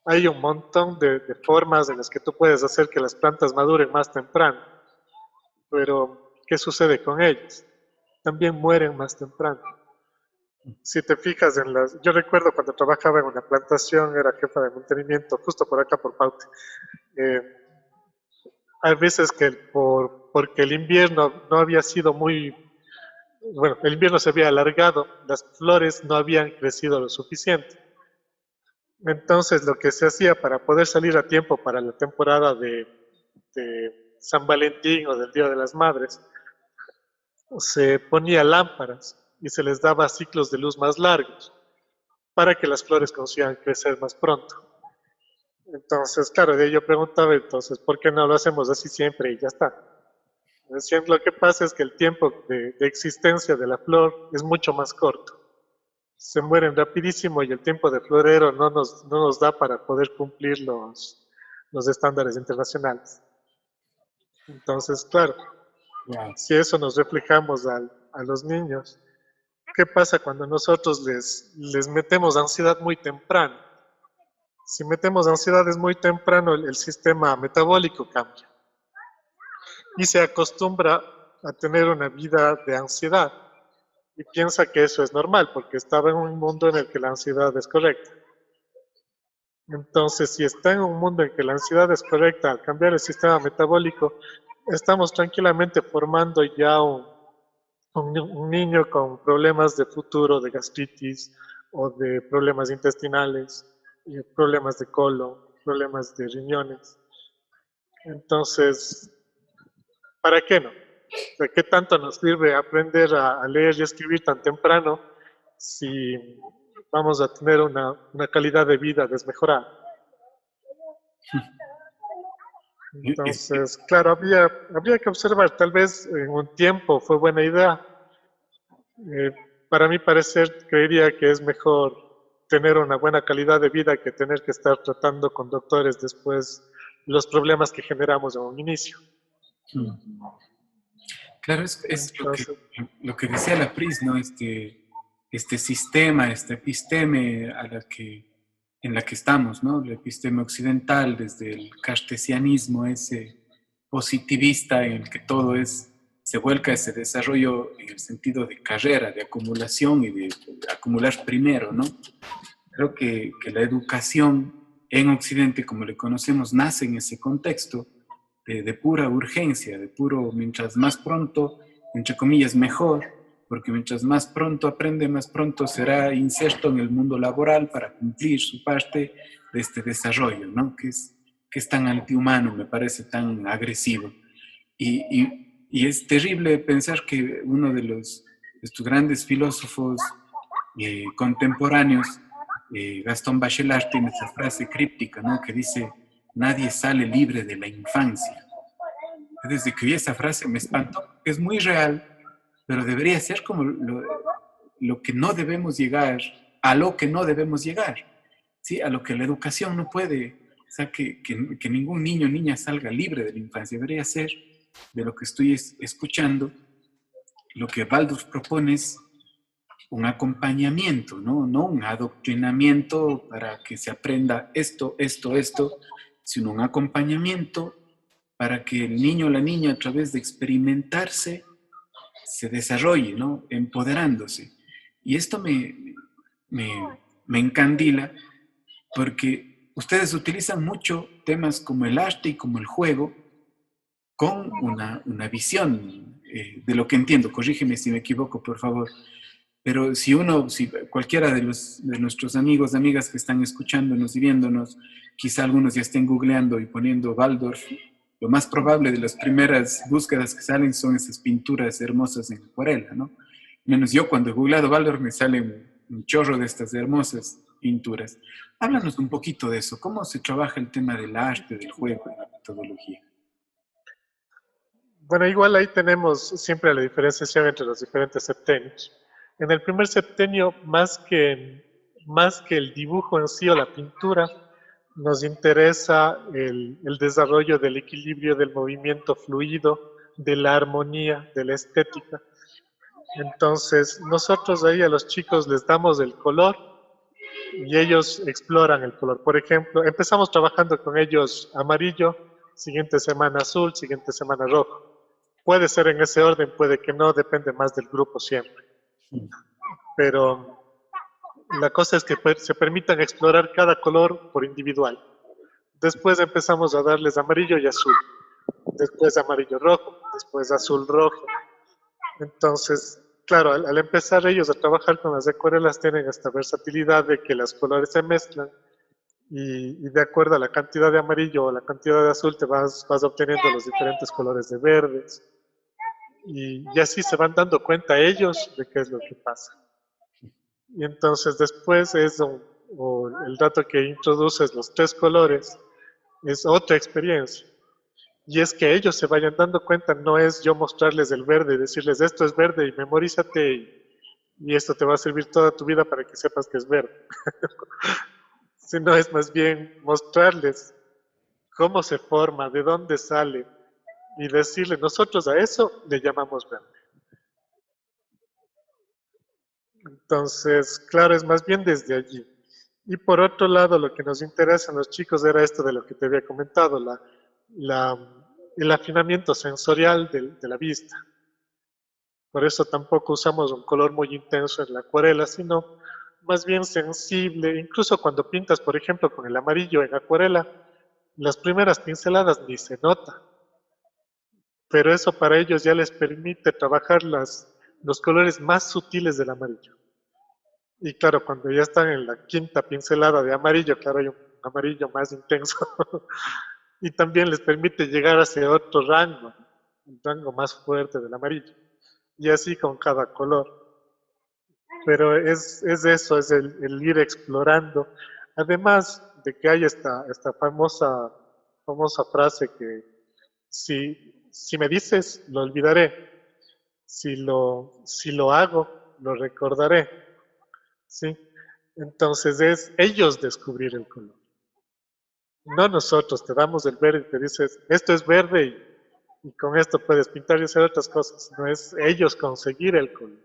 [SPEAKER 3] Hay un montón de formas en las que tú puedes hacer que las plantas maduren más temprano. Pero, ¿qué sucede con ellas? También mueren más temprano. Si te fijas yo recuerdo cuando trabajaba en una plantación, era jefa de mantenimiento, justo por acá por Paute. Hay veces que porque el invierno no había sido bueno, el invierno se había alargado, las flores no habían crecido lo suficiente. Entonces, lo que se hacía para poder salir a tiempo para la temporada de San Valentín o del Día de las Madres, se ponía lámparas y se les daba ciclos de luz más largos para que las flores consigan crecer más pronto. Entonces, claro, de ahí yo preguntaba, entonces, ¿por qué no lo hacemos así siempre y ya está? Lo que pasa es que el tiempo de existencia de la flor es mucho más corto. Se mueren rapidísimo y el tiempo de florero no nos da para poder cumplir los estándares internacionales. Entonces, claro, si eso nos reflejamos a los niños, ¿qué pasa cuando nosotros les metemos ansiedad muy temprano? Si metemos ansiedades muy temprano, el sistema metabólico cambia y se acostumbra a tener una vida de ansiedad y piensa que eso es normal porque estaba en un mundo en el que la ansiedad es correcta. Entonces, si está en un mundo en que la ansiedad es correcta, al cambiar el sistema metabólico, estamos tranquilamente formando ya un niño con problemas de futuro, de gastritis o de problemas intestinales, problemas de colon, problemas de riñones. Entonces, ¿para qué no? O sea, ¿qué tanto nos sirve aprender a leer y escribir tan temprano si vamos a tener una calidad de vida desmejorada? Entonces, claro, habría que observar, tal vez en un tiempo fue buena idea. Para mi parecer, creería que es mejor tener una buena calidad de vida que tener que estar tratando con doctores después los problemas que generamos en un inicio.
[SPEAKER 1] Claro, es
[SPEAKER 3] Entonces,
[SPEAKER 1] lo que decía la Pris, ¿no? Este sistema, esta episteme en la que estamos, ¿no? La episteme occidental, desde el cartesianismo, ese positivista en el que todo se vuelca ese desarrollo en el sentido de carrera, de acumulación y de acumular primero, ¿no? Creo que la educación en Occidente, como le conocemos, nace en ese contexto de pura urgencia, de puro, mientras más pronto, entre comillas, mejor, porque mientras más pronto aprende, más pronto será inserto en el mundo laboral para cumplir su parte de este desarrollo, ¿no? Que es tan antihumano, me parece tan agresivo. Y es terrible pensar que uno de estos grandes filósofos contemporáneos, Gastón Bachelard, tiene esa frase críptica, ¿no? Que dice, nadie sale libre de la infancia. Desde que vi esa frase me espantó, es muy real, pero debería ser como lo que no debemos llegar, a lo que no debemos llegar, ¿sí? A lo que la educación no puede, o sea, que ningún niño o niña salga libre de la infancia. Debería ser, de lo que estoy escuchando, lo que Baldus propone es un acompañamiento, ¿no? No un adoctrinamiento para que se aprenda esto, sino un acompañamiento para que el niño o la niña, a través de experimentarse, se desarrolle, ¿no? Empoderándose. Y esto me encandila porque ustedes utilizan mucho temas como el arte y como el juego con una visión de lo que entiendo. Corrígeme si me equivoco, por favor. Pero si cualquiera de nuestros amigos, amigas que están escuchándonos y viéndonos, quizá algunos ya estén googleando y poniendo Waldorf, lo más probable de las primeras búsquedas que salen son esas pinturas hermosas en acuarela, ¿no? Menos yo cuando he googleado Waldorf me sale un chorro de estas hermosas pinturas. Háblanos un poquito de eso, ¿cómo se trabaja el tema del arte, del juego, de la metodología?
[SPEAKER 3] bueno, igual ahí tenemos siempre la diferenciación entre los diferentes septenios. En el primer septenio, más que el dibujo en sí o la pintura, nos interesa el desarrollo del equilibrio, del movimiento fluido, de la armonía, de la estética. Entonces, nosotros ahí a los chicos les damos el color y ellos exploran el color. Por ejemplo, empezamos trabajando con ellos amarillo, siguiente semana azul, siguiente semana rojo. Puede ser en ese orden, puede que no, depende más del grupo siempre. Pero la cosa es que se permitan explorar cada color por individual. Después empezamos a darles amarillo y azul. Después amarillo rojo, después azul rojo. Entonces, claro, al empezar ellos a trabajar con las acuarelas tienen esta versatilidad de que los colores se mezclan y de acuerdo a la cantidad de amarillo o la cantidad de azul te vas obteniendo los diferentes colores de verdes. Y así se van dando cuenta ellos de qué es lo que pasa. Y entonces después o el dato que introduces los 3 colores es otra experiencia. Y es que ellos se vayan dando cuenta, no es yo mostrarles el verde y decirles esto es verde y memorízate y esto te va a servir toda tu vida para que sepas que es verde. Sino es más bien mostrarles cómo se forma, de dónde sale y decirle, nosotros a eso le llamamos verde. Entonces, claro, es más bien desde allí. Y por otro lado, lo que nos interesa a los chicos era esto de lo que te había comentado, el afinamiento sensorial de la vista. Por eso tampoco usamos un color muy intenso en la acuarela, sino más bien sensible, incluso cuando pintas, por ejemplo, con el amarillo en acuarela, las primeras pinceladas ni se nota, pero eso para ellos ya les permite trabajar los colores más sutiles del amarillo. Y claro, cuando ya están en la quinta pincelada de amarillo, claro, hay un amarillo más intenso. Y también les permite llegar hacia otro rango, un rango más fuerte del amarillo. Y así con cada color. Pero es eso, es el ir explorando. Además de que hay esta famosa frase que si me dices, lo olvidaré. Si lo hago, lo recordaré. ¿Sí? Entonces es ellos descubrir el color. No nosotros, te damos el verde y te dices, esto es verde y con esto puedes pintar y hacer otras cosas. No es ellos conseguir el color.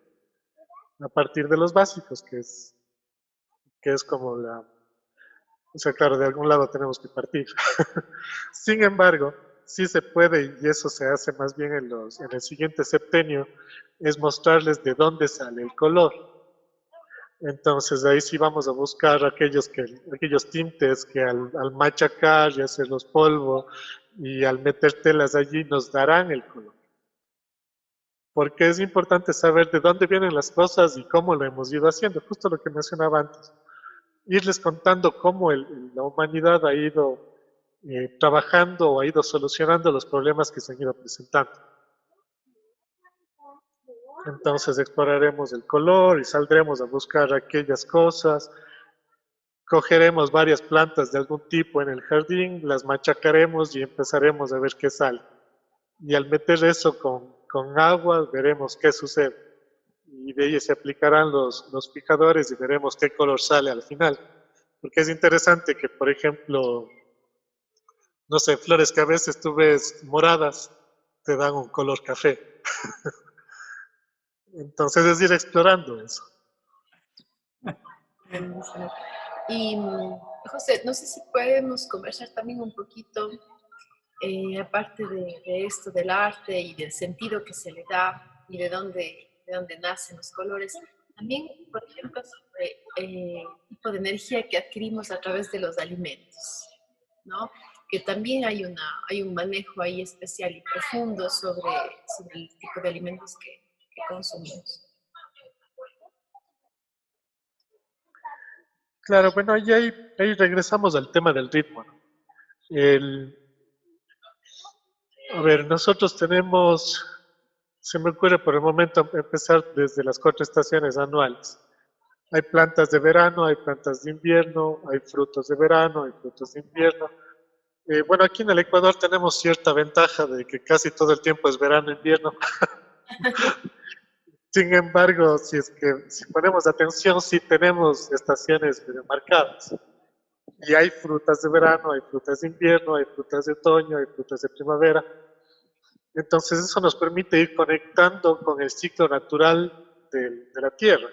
[SPEAKER 3] A partir de los básicos, que es como o sea, claro, de algún lado tenemos que partir. Sin embargo, sí se puede, y eso se hace más bien en el siguiente septenio, es mostrarles de dónde sale el color. Entonces ahí sí vamos a buscar aquellos tintes que al machacar y hacerlos polvo y al meter telas allí nos darán el color. Porque es importante saber de dónde vienen las cosas y cómo lo hemos ido haciendo, justo lo que mencionaba antes. Irles contando cómo la humanidad ha ido trabajando o ha ido solucionando los problemas que se han ido presentando. Entonces exploraremos el color y saldremos a buscar aquellas cosas. Cogeremos varias plantas de algún tipo en el jardín, las machacaremos y empezaremos a ver qué sale. Y al meter eso con agua, veremos qué sucede. Y de ahí se aplicarán los fijadores y veremos qué color sale al final. Porque es interesante que, por ejemplo, no sé, flores que a veces tú ves moradas, te dan un color café. Entonces es ir explorando eso.
[SPEAKER 2] Y José, no sé si podemos conversar también un poquito, aparte de esto del arte y del sentido que se le da y de dónde nacen los colores, también, por ejemplo, sobre el tipo de energía que adquirimos a través de los alimentos, ¿no? Que también hay un manejo ahí especial y profundo sobre el tipo de alimentos que consumimos.
[SPEAKER 3] Claro, bueno, ahí regresamos al tema del ritmo, ¿no? A ver, nosotros tenemos, se me ocurre por el momento empezar desde las 4 estaciones anuales. Hay plantas de verano, hay plantas de invierno, hay frutos de verano, hay frutos de invierno. Bueno, aquí en el Ecuador tenemos cierta ventaja de que casi todo el tiempo es verano-invierno. Sin embargo, si ponemos atención, sí tenemos estaciones marcadas. Y hay frutas de verano, hay frutas de invierno, hay frutas de otoño, hay frutas de primavera. Entonces eso nos permite ir conectando con el ciclo natural de la Tierra.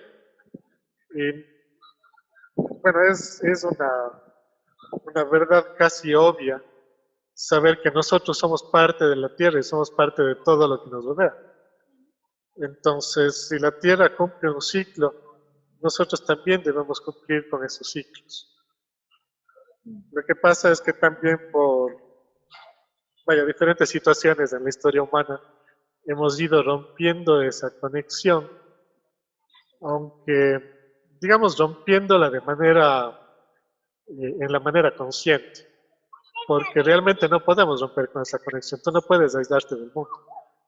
[SPEAKER 3] Y, bueno, es una verdad casi obvia saber que nosotros somos parte de la Tierra y somos parte de todo lo que nos rodea. Entonces, si la Tierra cumple un ciclo, nosotros también debemos cumplir con esos ciclos. Lo que pasa es que también por diferentes situaciones en la historia humana hemos ido rompiendo esa conexión, aunque, digamos, rompiéndola en la manera consciente, porque realmente no podemos romper con esa conexión, tú no puedes aislarte del mundo,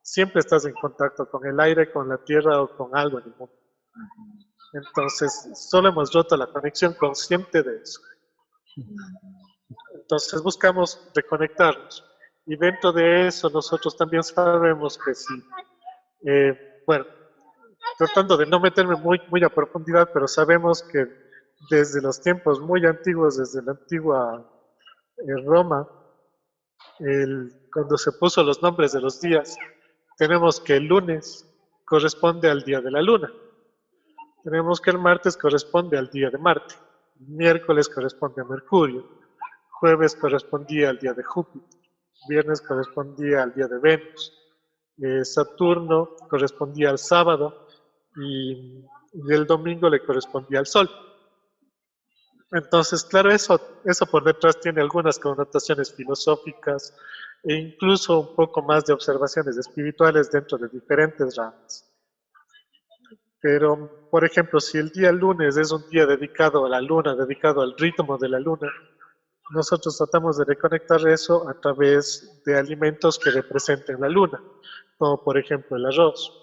[SPEAKER 3] siempre estás en contacto con el aire, con la tierra o con algo en el mundo. Entonces, solo hemos roto la conexión consciente de eso. Entonces buscamos reconectarnos. Y dentro de eso nosotros también sabemos que sí. Bueno, tratando de no meterme muy a profundidad, pero sabemos que desde los tiempos muy antiguos, desde la antigua Roma, cuando se puso los nombres de los días, tenemos que el lunes corresponde al día de la luna. Tenemos que el martes corresponde al día de Marte. Miércoles corresponde a Mercurio. Jueves correspondía al día de Júpiter. Viernes correspondía al día de Venus. Saturno correspondía al sábado y el domingo le correspondía al Sol. Entonces, claro, eso por detrás tiene algunas connotaciones filosóficas e incluso un poco más de observaciones espirituales dentro de diferentes ramas. Pero, por ejemplo, si el día lunes es un día dedicado a la luna, dedicado al ritmo de la luna, nosotros tratamos de reconectar eso a través de alimentos que representen la luna, como por ejemplo el arroz.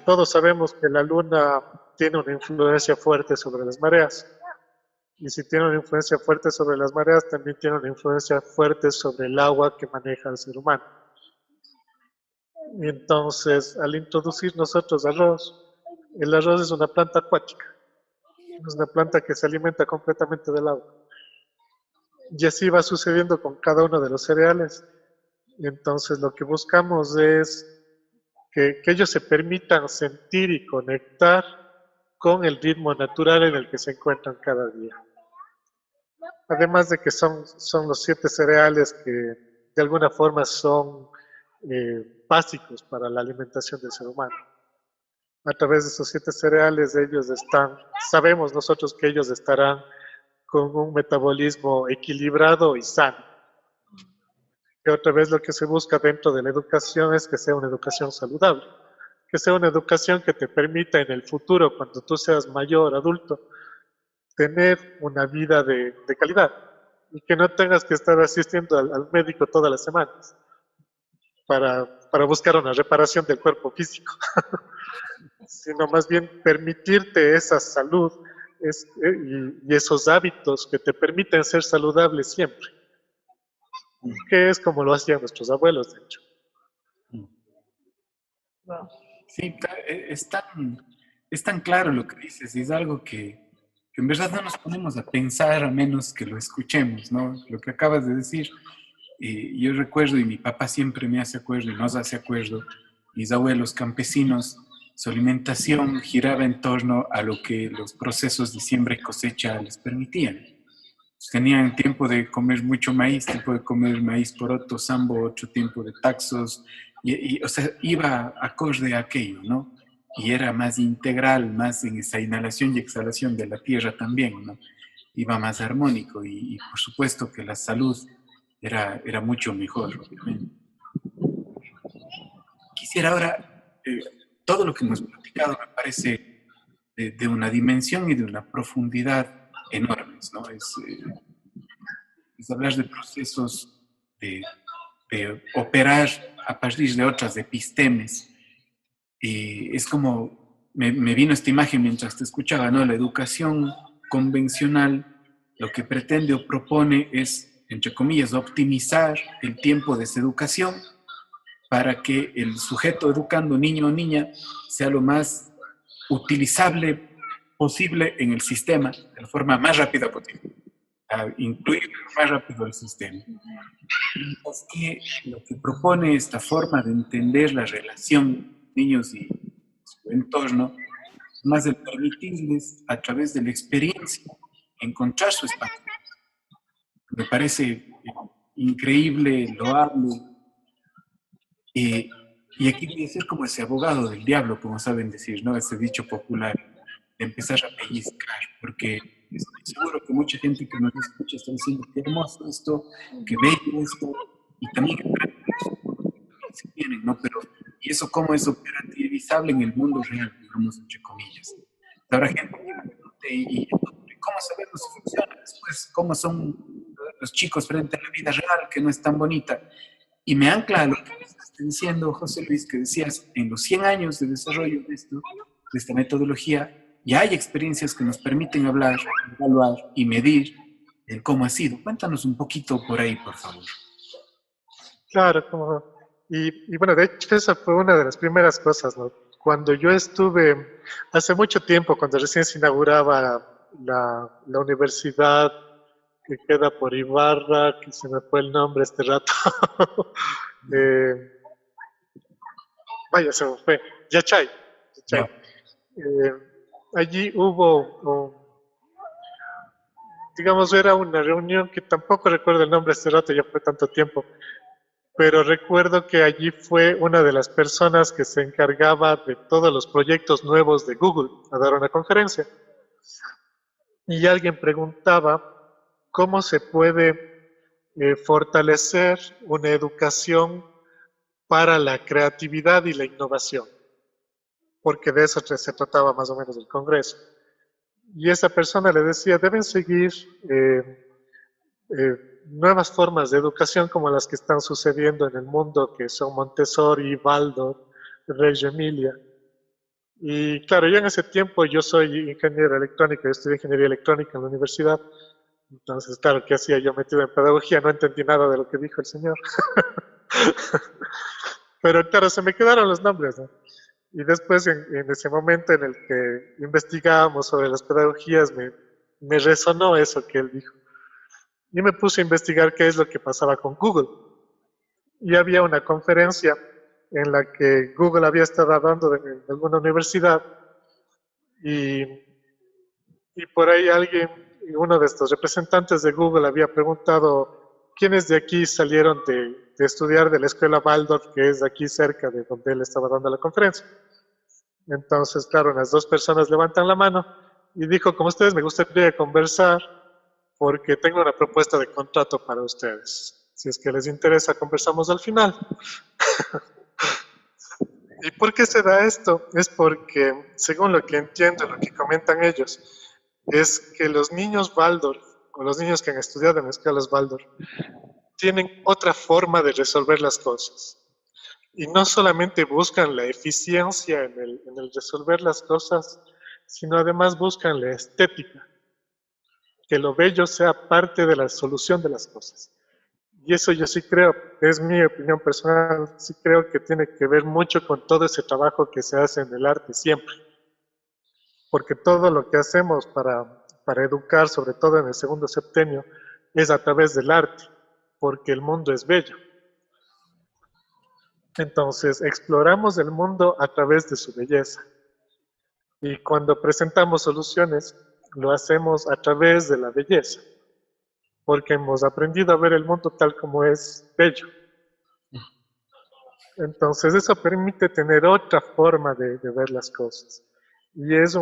[SPEAKER 3] Todos sabemos que la luna tiene una influencia fuerte sobre las mareas. Y si tiene una influencia fuerte sobre las mareas, también tiene una influencia fuerte sobre el agua que maneja el ser humano. Y entonces, al introducir nosotros arroz, el arroz es una planta acuática. Es una planta que se alimenta completamente del agua. Y así va sucediendo con cada uno de los cereales. Y entonces lo que buscamos es que ellos se permitan sentir y conectar con el ritmo natural en el que se encuentran cada día. Además de que son los 7 cereales que de alguna forma son básicos para la alimentación del ser humano. A través de esos 7 cereales sabemos nosotros que ellos estarán con un metabolismo equilibrado y sano. Que otra vez lo que se busca dentro de la educación es que sea una educación saludable, que sea una educación que te permita en el futuro, cuando tú seas mayor, adulto, tener una vida de calidad y que no tengas que estar asistiendo al médico todas las semanas para buscar una reparación del cuerpo físico, sino más bien permitirte esa salud y esos hábitos que te permiten ser saludable siempre, que es como lo hacían nuestros abuelos, de hecho.
[SPEAKER 2] Wow.
[SPEAKER 1] Sí, es tan claro lo que dices, y es algo que en verdad no nos ponemos a pensar a menos que lo escuchemos, ¿no? Lo que acabas de decir, yo recuerdo, y mi papá siempre me hace acuerdo y nos hace acuerdo, mis abuelos campesinos, su alimentación giraba en torno a lo que los procesos de siembra y cosecha les permitían. Tenían tiempo de comer mucho maíz, tiempo de comer maíz poroto, sambo, otro tiempo de taxos, o sea, iba acorde a aquello, ¿no? Y era más integral, más en esa inhalación y exhalación de la tierra también, ¿no? Iba más armónico y por supuesto que la salud era mucho mejor, obviamente. Quisiera ahora, todo lo que hemos platicado me parece de una dimensión y de una profundidad enormes, ¿no? Es hablar de procesos de operar a partir de otras epistemes. Y es como, me vino esta imagen mientras te escuchaba, ¿no? La educación convencional lo que pretende o propone es, entre comillas, optimizar el tiempo de esa educación para que el sujeto educando, niño o niña, sea lo más utilizable posible en el sistema, de la forma más rápida posible, a incluir más rápido el sistema. Es que lo que propone esta forma de entender la relación niños y su entorno, más el permitirles a través de la experiencia encontrar su espacio. Me parece increíble, loable. Y aquí voy a ser como ese abogado del diablo, como saben decir, ¿no? Ese dicho popular, de empezar a pellizcar, porque estoy seguro que mucha gente que nos escucha está diciendo qué hermoso esto, qué bello esto, y también si tienen, ¿no? Pero, ¿y eso cómo es operativizable en el mundo real, digamos, entre comillas? Habrá gente que me pregunte, ¿y cómo sabemos si funciona después? ¿Cómo son los chicos frente a la vida real, que no es tan bonita? Y me ancla a lo que me estás diciendo, José Luis, que decías, en los 100 años de desarrollo de esto, de esta metodología, ya hay experiencias que nos permiten hablar, evaluar y medir el cómo ha sido. Cuéntanos un poquito por ahí, por favor.
[SPEAKER 3] Claro, y bueno, de hecho esa fue una de las primeras cosas, ¿no? Cuando yo estuve, hace mucho tiempo, cuando recién se inauguraba la universidad que queda por Ibarra, que se me fue el nombre este rato, vaya, se me fue, Yachay.
[SPEAKER 1] No.
[SPEAKER 3] Allí hubo, digamos, era una reunión que tampoco recuerdo el nombre este rato, ya fue tanto tiempo, pero recuerdo que allí fue una de las personas que se encargaba de todos los proyectos nuevos de Google a dar una conferencia. y alguien preguntaba cómo se puede fortalecer una educación para la creatividad y la innovación, porque de eso se trataba más o menos el Congreso. Y esa persona le decía, deben seguir nuevas formas de educación como las que están sucediendo en el mundo, que son Montessori, Waldorf, Reggio Emilia. Y claro, yo en ese tiempo, yo soy ingeniero electrónico, yo estudié ingeniería electrónica en la universidad. Entonces, claro, ¿qué hacía yo metido en pedagogía? No entendí nada de lo que dijo el señor. Pero claro, se me quedaron los nombres, ¿no? Y después, en ese momento en el que investigábamos sobre las pedagogías, me resonó eso que él dijo. Y me puse a investigar qué es lo que pasaba con Google. Y había una conferencia en la que Google había estado dando en alguna universidad y, y por ahí alguien, uno de estos representantes de Google había preguntado quiénes de aquí salieron de estudiar de la escuela Waldorf, que es de aquí cerca de donde él estaba dando la conferencia. Entonces, claro, las dos personas levantan la mano y dijo, como ustedes me gustaría conversar porque tengo una propuesta de contrato para ustedes. Si es que les interesa, conversamos al final. ¿Y por qué se da esto? Es porque, según lo que entiendo, lo que comentan ellos, es que los niños Waldorf, o los niños que han estudiado en escuelas Waldorf, tienen otra forma de resolver las cosas. Y no solamente buscan la eficiencia en el resolver las cosas, sino además buscan la estética, que lo bello sea parte de la solución de las cosas. Y eso yo sí creo, es mi opinión personal, sí creo que tiene que ver mucho con todo ese trabajo que se hace en el arte siempre. Porque todo lo que hacemos para educar, sobre todo en el segundo septenio, es a través del arte, porque el mundo es bello. Entonces, exploramos el mundo a través de su belleza. Y cuando presentamos soluciones, lo hacemos a través de la belleza, porque hemos aprendido a ver el mundo tal como es bello. Entonces, eso permite tener otra forma de ver las cosas. Y es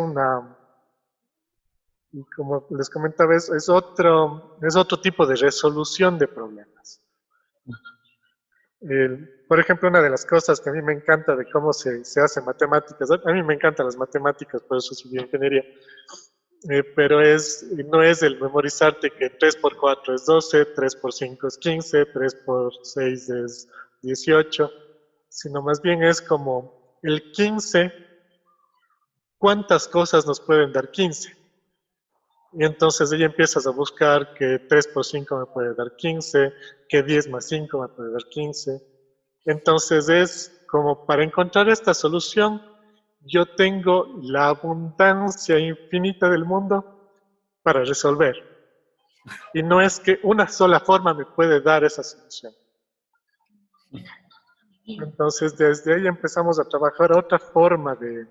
[SPEAKER 3] y como les comentaba, es otro tipo de resolución de problemas. Por ejemplo, una de las cosas que a mí me encanta de cómo se hacen matemáticas, a mí me encantan las matemáticas, por eso estudié ingeniería, pero no es el memorizarte que 3 por 4 es 12, 3 por 5 es 15, 3 por 6 es 18, sino más bien es como el 15, ¿cuántas cosas nos pueden dar 15? Y entonces ahí empiezas a buscar que 3 por 5 me puede dar 15, que 10 más 5 me puede dar 15. Entonces es como para encontrar esta solución, yo tengo la abundancia infinita del mundo para resolver. Y no es que una sola forma me puede dar esa solución. Entonces desde ahí empezamos a trabajar otra forma de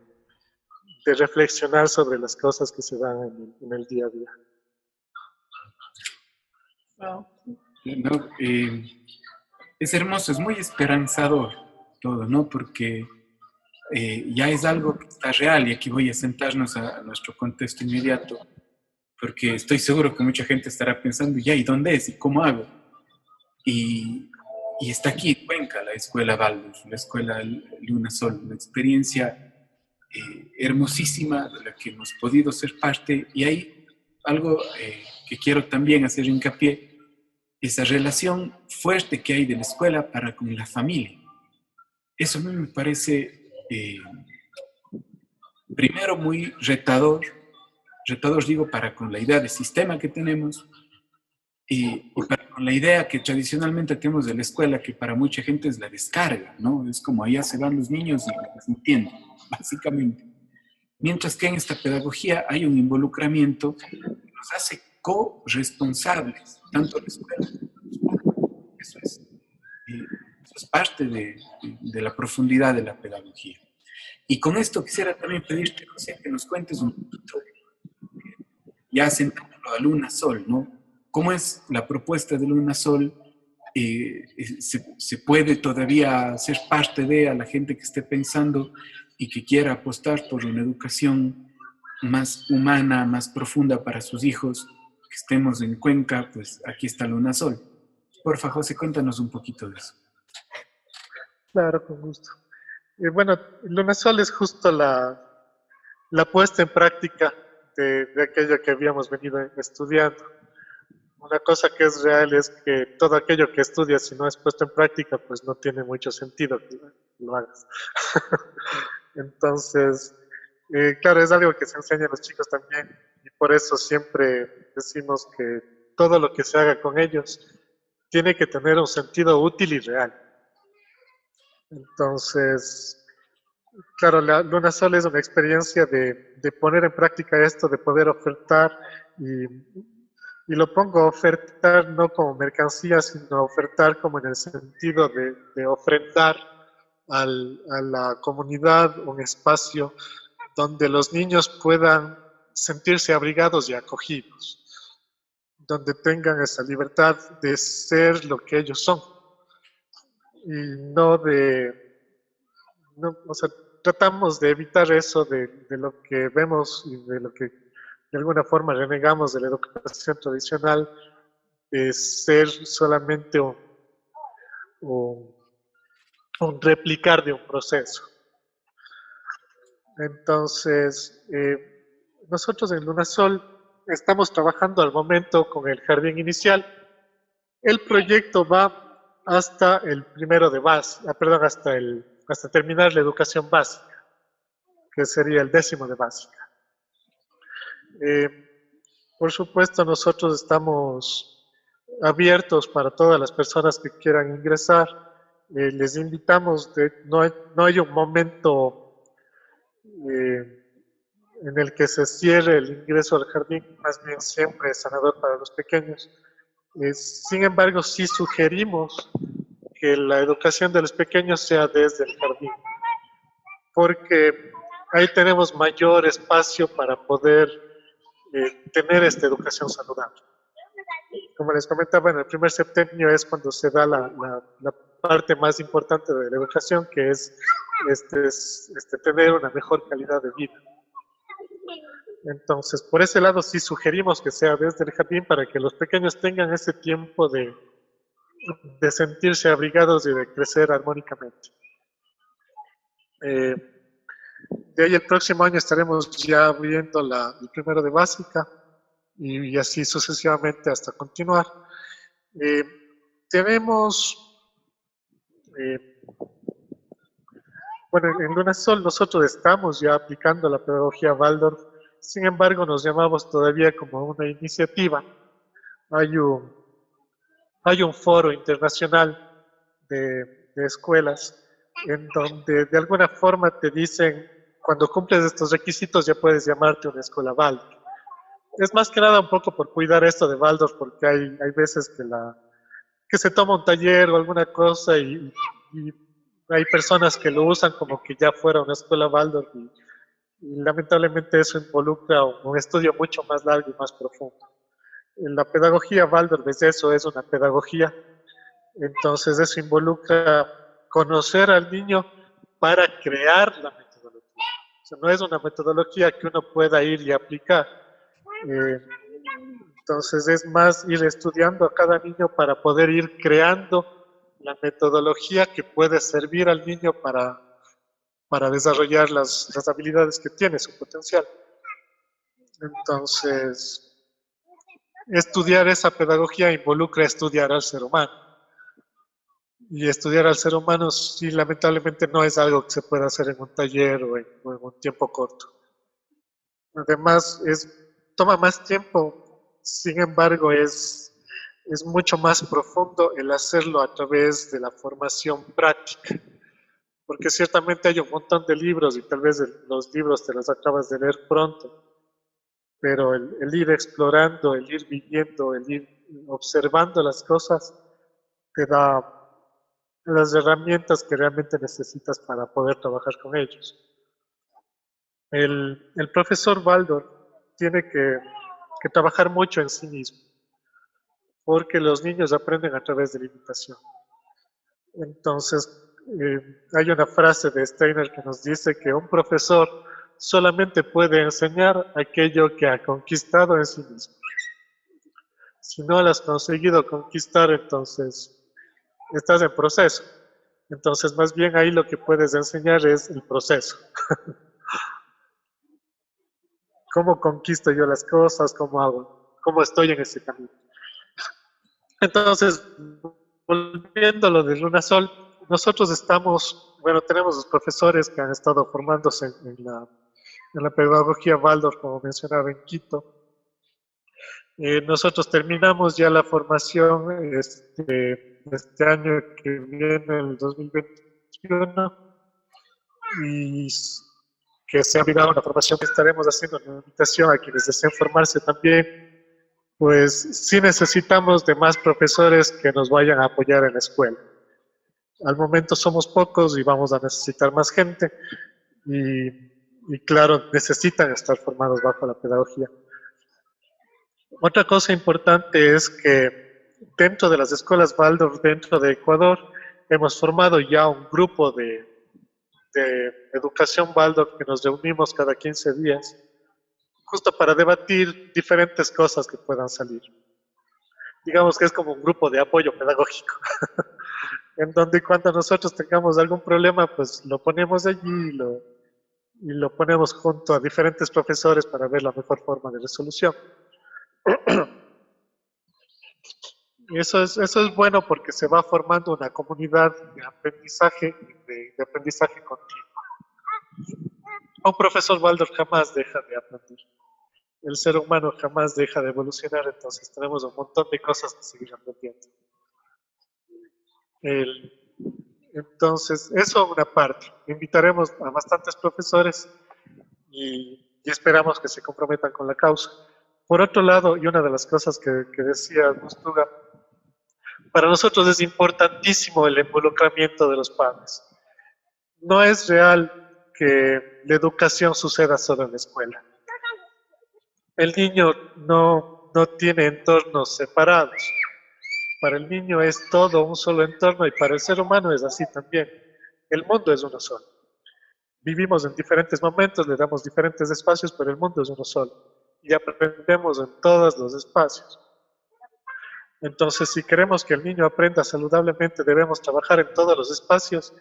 [SPEAKER 3] reflexionar sobre las cosas que se dan en el día a día.
[SPEAKER 2] Wow.
[SPEAKER 1] ¿No? Es hermoso, es muy esperanzador todo, ¿no? Porque ya es algo que está real y aquí voy a sentarnos a nuestro contexto inmediato, porque estoy seguro que mucha gente estará pensando, ya, ¿y dónde es? ¿Y cómo hago? Y está aquí en Cuenca, la escuela Waldorf, la escuela Luna Sol, una experiencia hermosísima de la que hemos podido ser parte. Y hay algo que quiero también hacer hincapié, esa relación fuerte que hay de la escuela para con la familia. Eso a mí me parece, primero, muy retador digo, para con la idea de sistema que tenemos y para con la idea que tradicionalmente tenemos de la escuela, que para mucha gente es la descarga, ¿no? Es como allá se van los niños y les entienden, básicamente. Mientras que en esta pedagogía hay un involucramiento que nos hace corresponsables, tanto la escuela como los padres. Eso es parte de la profundidad de la pedagogía. Y con esto quisiera también pedirte, José, que nos cuentes un poquito, ya sentándolo a Luna Sol, ¿no? ¿Cómo es la propuesta de Luna Sol? ¿Se puede todavía ser parte de a la gente que esté pensando y que quiera apostar por una educación más humana, más profunda para sus hijos, que estemos en Cuenca, pues aquí está Lunasol. Porfa, José, cuéntanos un poquito de eso.
[SPEAKER 3] Claro, con gusto. Bueno, Lunasol es justo la puesta en práctica de aquello que habíamos venido estudiando. Una cosa que es real es que todo aquello que estudias, si no es puesto en práctica, pues no tiene mucho sentido que lo hagas. Entonces, claro, es algo que se enseña a los chicos también, y por eso siempre decimos que todo lo que se haga con ellos tiene que tener un sentido útil y real. Entonces, claro, la Lunasol es una experiencia de poner en práctica esto, de poder ofertar, y lo pongo ofertar no como mercancía, sino ofertar como en el sentido de ofrendar a la comunidad un espacio donde los niños puedan sentirse abrigados y acogidos, donde tengan esa libertad de ser lo que ellos son, y o sea, tratamos de evitar eso de lo que vemos y de lo que de alguna forma renegamos de la educación tradicional, de ser solamente un replicar de un proceso. Entonces, nosotros en Lunasol estamos trabajando al momento con el jardín inicial. El proyecto va hasta el primero de base, perdón, hasta terminar la educación básica, que sería el 10º de básica. Por supuesto, nosotros estamos abiertos para todas las personas que quieran ingresar. Les invitamos, no hay un momento en el que se cierre el ingreso al jardín, más bien siempre es sanador para los pequeños. Sin embargo, sí sugerimos que la educación de los pequeños sea desde el jardín, porque ahí tenemos mayor espacio para poder tener esta educación saludable. Como les comentaba, en el primer septenio es cuando se da la parte más importante de la educación, que es tener una mejor calidad de vida. Entonces, por ese lado sí sugerimos que sea desde el jardín para que los pequeños tengan ese tiempo de sentirse abrigados y de crecer armónicamente. De ahí el próximo año estaremos ya viendo el primero de básica y así sucesivamente hasta continuar. Bueno, en Lunasol nosotros estamos ya aplicando la pedagogía Waldorf, sin embargo nos llamamos todavía como una iniciativa. Hay un foro internacional de escuelas en donde de alguna forma te dicen, cuando cumples estos requisitos ya puedes llamarte una escuela Waldorf. Es más que nada un poco por cuidar esto de Waldorf, porque hay veces que se toma un taller o alguna cosa y hay personas que lo usan como que ya fuera una escuela Waldorf y lamentablemente eso involucra un estudio mucho más largo y más profundo. La pedagogía Waldorf es eso, es una pedagogía. Entonces eso involucra conocer al niño para crear la metodología. O sea, no es una metodología que uno pueda ir y aplicar. Entonces es más ir estudiando a cada niño para poder ir creando la metodología que puede servir al niño para desarrollar las habilidades que tiene, su potencial. Entonces, estudiar esa pedagogía involucra estudiar al ser humano. Y estudiar al ser humano sí, lamentablemente no es algo que se pueda hacer en un taller o en un tiempo corto. Además, toma más tiempo, sin embargo, es mucho más profundo el hacerlo a través de la formación práctica. Porque ciertamente hay un montón de libros y tal vez los libros te los acabas de leer pronto, pero el ir explorando, el ir viviendo, el ir observando las cosas, te da las herramientas que realmente necesitas para poder trabajar con ellos. El profesor Waldorf tiene que trabajar mucho en sí mismo, porque los niños aprenden a través de la imitación. Entonces, hay una frase de Steiner que nos dice que un profesor solamente puede enseñar aquello que ha conquistado en sí mismo. Si no lo has conseguido conquistar, entonces estás en proceso. Entonces, más bien ahí lo que puedes enseñar es el proceso. ¿Cómo conquisto yo las cosas? ¿Cómo hago? ¿Cómo estoy en ese camino? Entonces, volviendo a lo de Lunasol, nosotros estamos, bueno, tenemos los profesores que han estado formándose en la pedagogía Waldorf, como mencionaba, en Quito. Nosotros terminamos ya la formación este año que viene, el 2021, y que se ha abierto una formación que estaremos haciendo, una invitación a quienes deseen formarse también. Pues sí necesitamos de más profesores que nos vayan a apoyar en la escuela. Al momento somos pocos y vamos a necesitar más gente y claro, necesitan estar formados bajo la pedagogía. Otra cosa importante es que dentro de las escuelas Waldorf, dentro de Ecuador, hemos formado ya un grupo de educación Waldorf que nos reunimos cada 15 días, justo para debatir diferentes cosas que puedan salir. Digamos que es como un grupo de apoyo pedagógico, en donde cuando nosotros tengamos algún problema, pues lo ponemos allí y lo ponemos junto a diferentes profesores para ver la mejor forma de resolución. Y eso es bueno porque se va formando una comunidad de aprendizaje, de aprendizaje continuo. Un profesor Waldorf jamás deja de aprender. El ser humano jamás deja de evolucionar, entonces tenemos un montón de cosas que seguir aprendiendo. Entonces, eso una parte. Invitaremos a bastantes profesores y esperamos que se comprometan con la causa. Por otro lado, y una de las cosas que decía Gustuga, para nosotros es importantísimo el involucramiento de los padres. No es real que la educación suceda solo en la escuela. El niño no tiene entornos separados. Para el niño es todo un solo entorno y para el ser humano es así también. El mundo es uno solo. Vivimos en diferentes momentos, le damos diferentes espacios, pero el mundo es uno solo. Y aprendemos en todos los espacios. Entonces, si queremos que el niño aprenda saludablemente, debemos trabajar en todos los espacios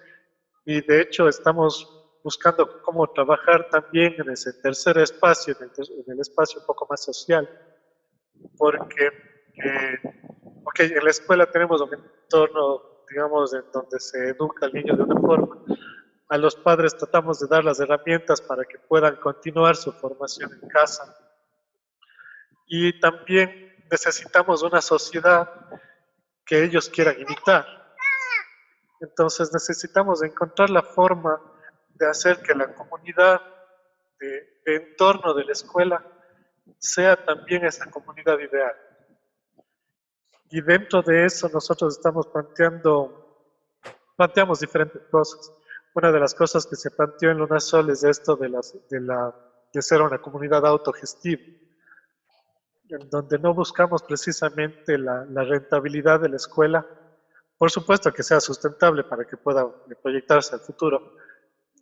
[SPEAKER 3] y de hecho estamos buscando cómo trabajar también en ese tercer espacio, en el espacio un poco más social, porque en la escuela tenemos un entorno, digamos, en donde se educa al niño de una forma. A los padres tratamos de dar las herramientas para que puedan continuar su formación en casa. Y también necesitamos una sociedad que ellos quieran imitar. Entonces necesitamos encontrar la forma de hacer que la comunidad de entorno de la escuela sea también esa comunidad ideal. Y dentro de eso nosotros estamos planteamos diferentes cosas. Una de las cosas que se planteó en Lunasol es esto de ser una comunidad autogestiva, en donde no buscamos precisamente la rentabilidad de la escuela, por supuesto que sea sustentable para que pueda proyectarse al futuro,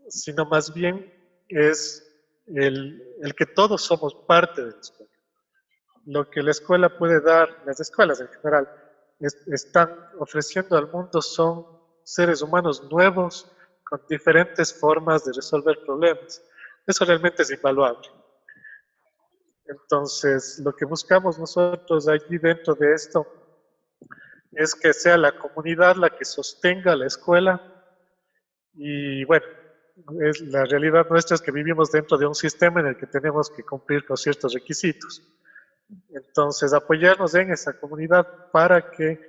[SPEAKER 3] sino más bien es el que todos somos parte de la escuela. Lo que la escuela puede dar, las escuelas en general, están ofreciendo al mundo son seres humanos nuevos con diferentes formas de resolver problemas. Eso realmente es invaluable. Entonces, lo que buscamos nosotros allí dentro de esto es que sea la comunidad la que sostenga la escuela y bueno, la realidad nuestra es que vivimos dentro de un sistema en el que tenemos que cumplir con ciertos requisitos. Entonces, apoyarnos en esa comunidad para que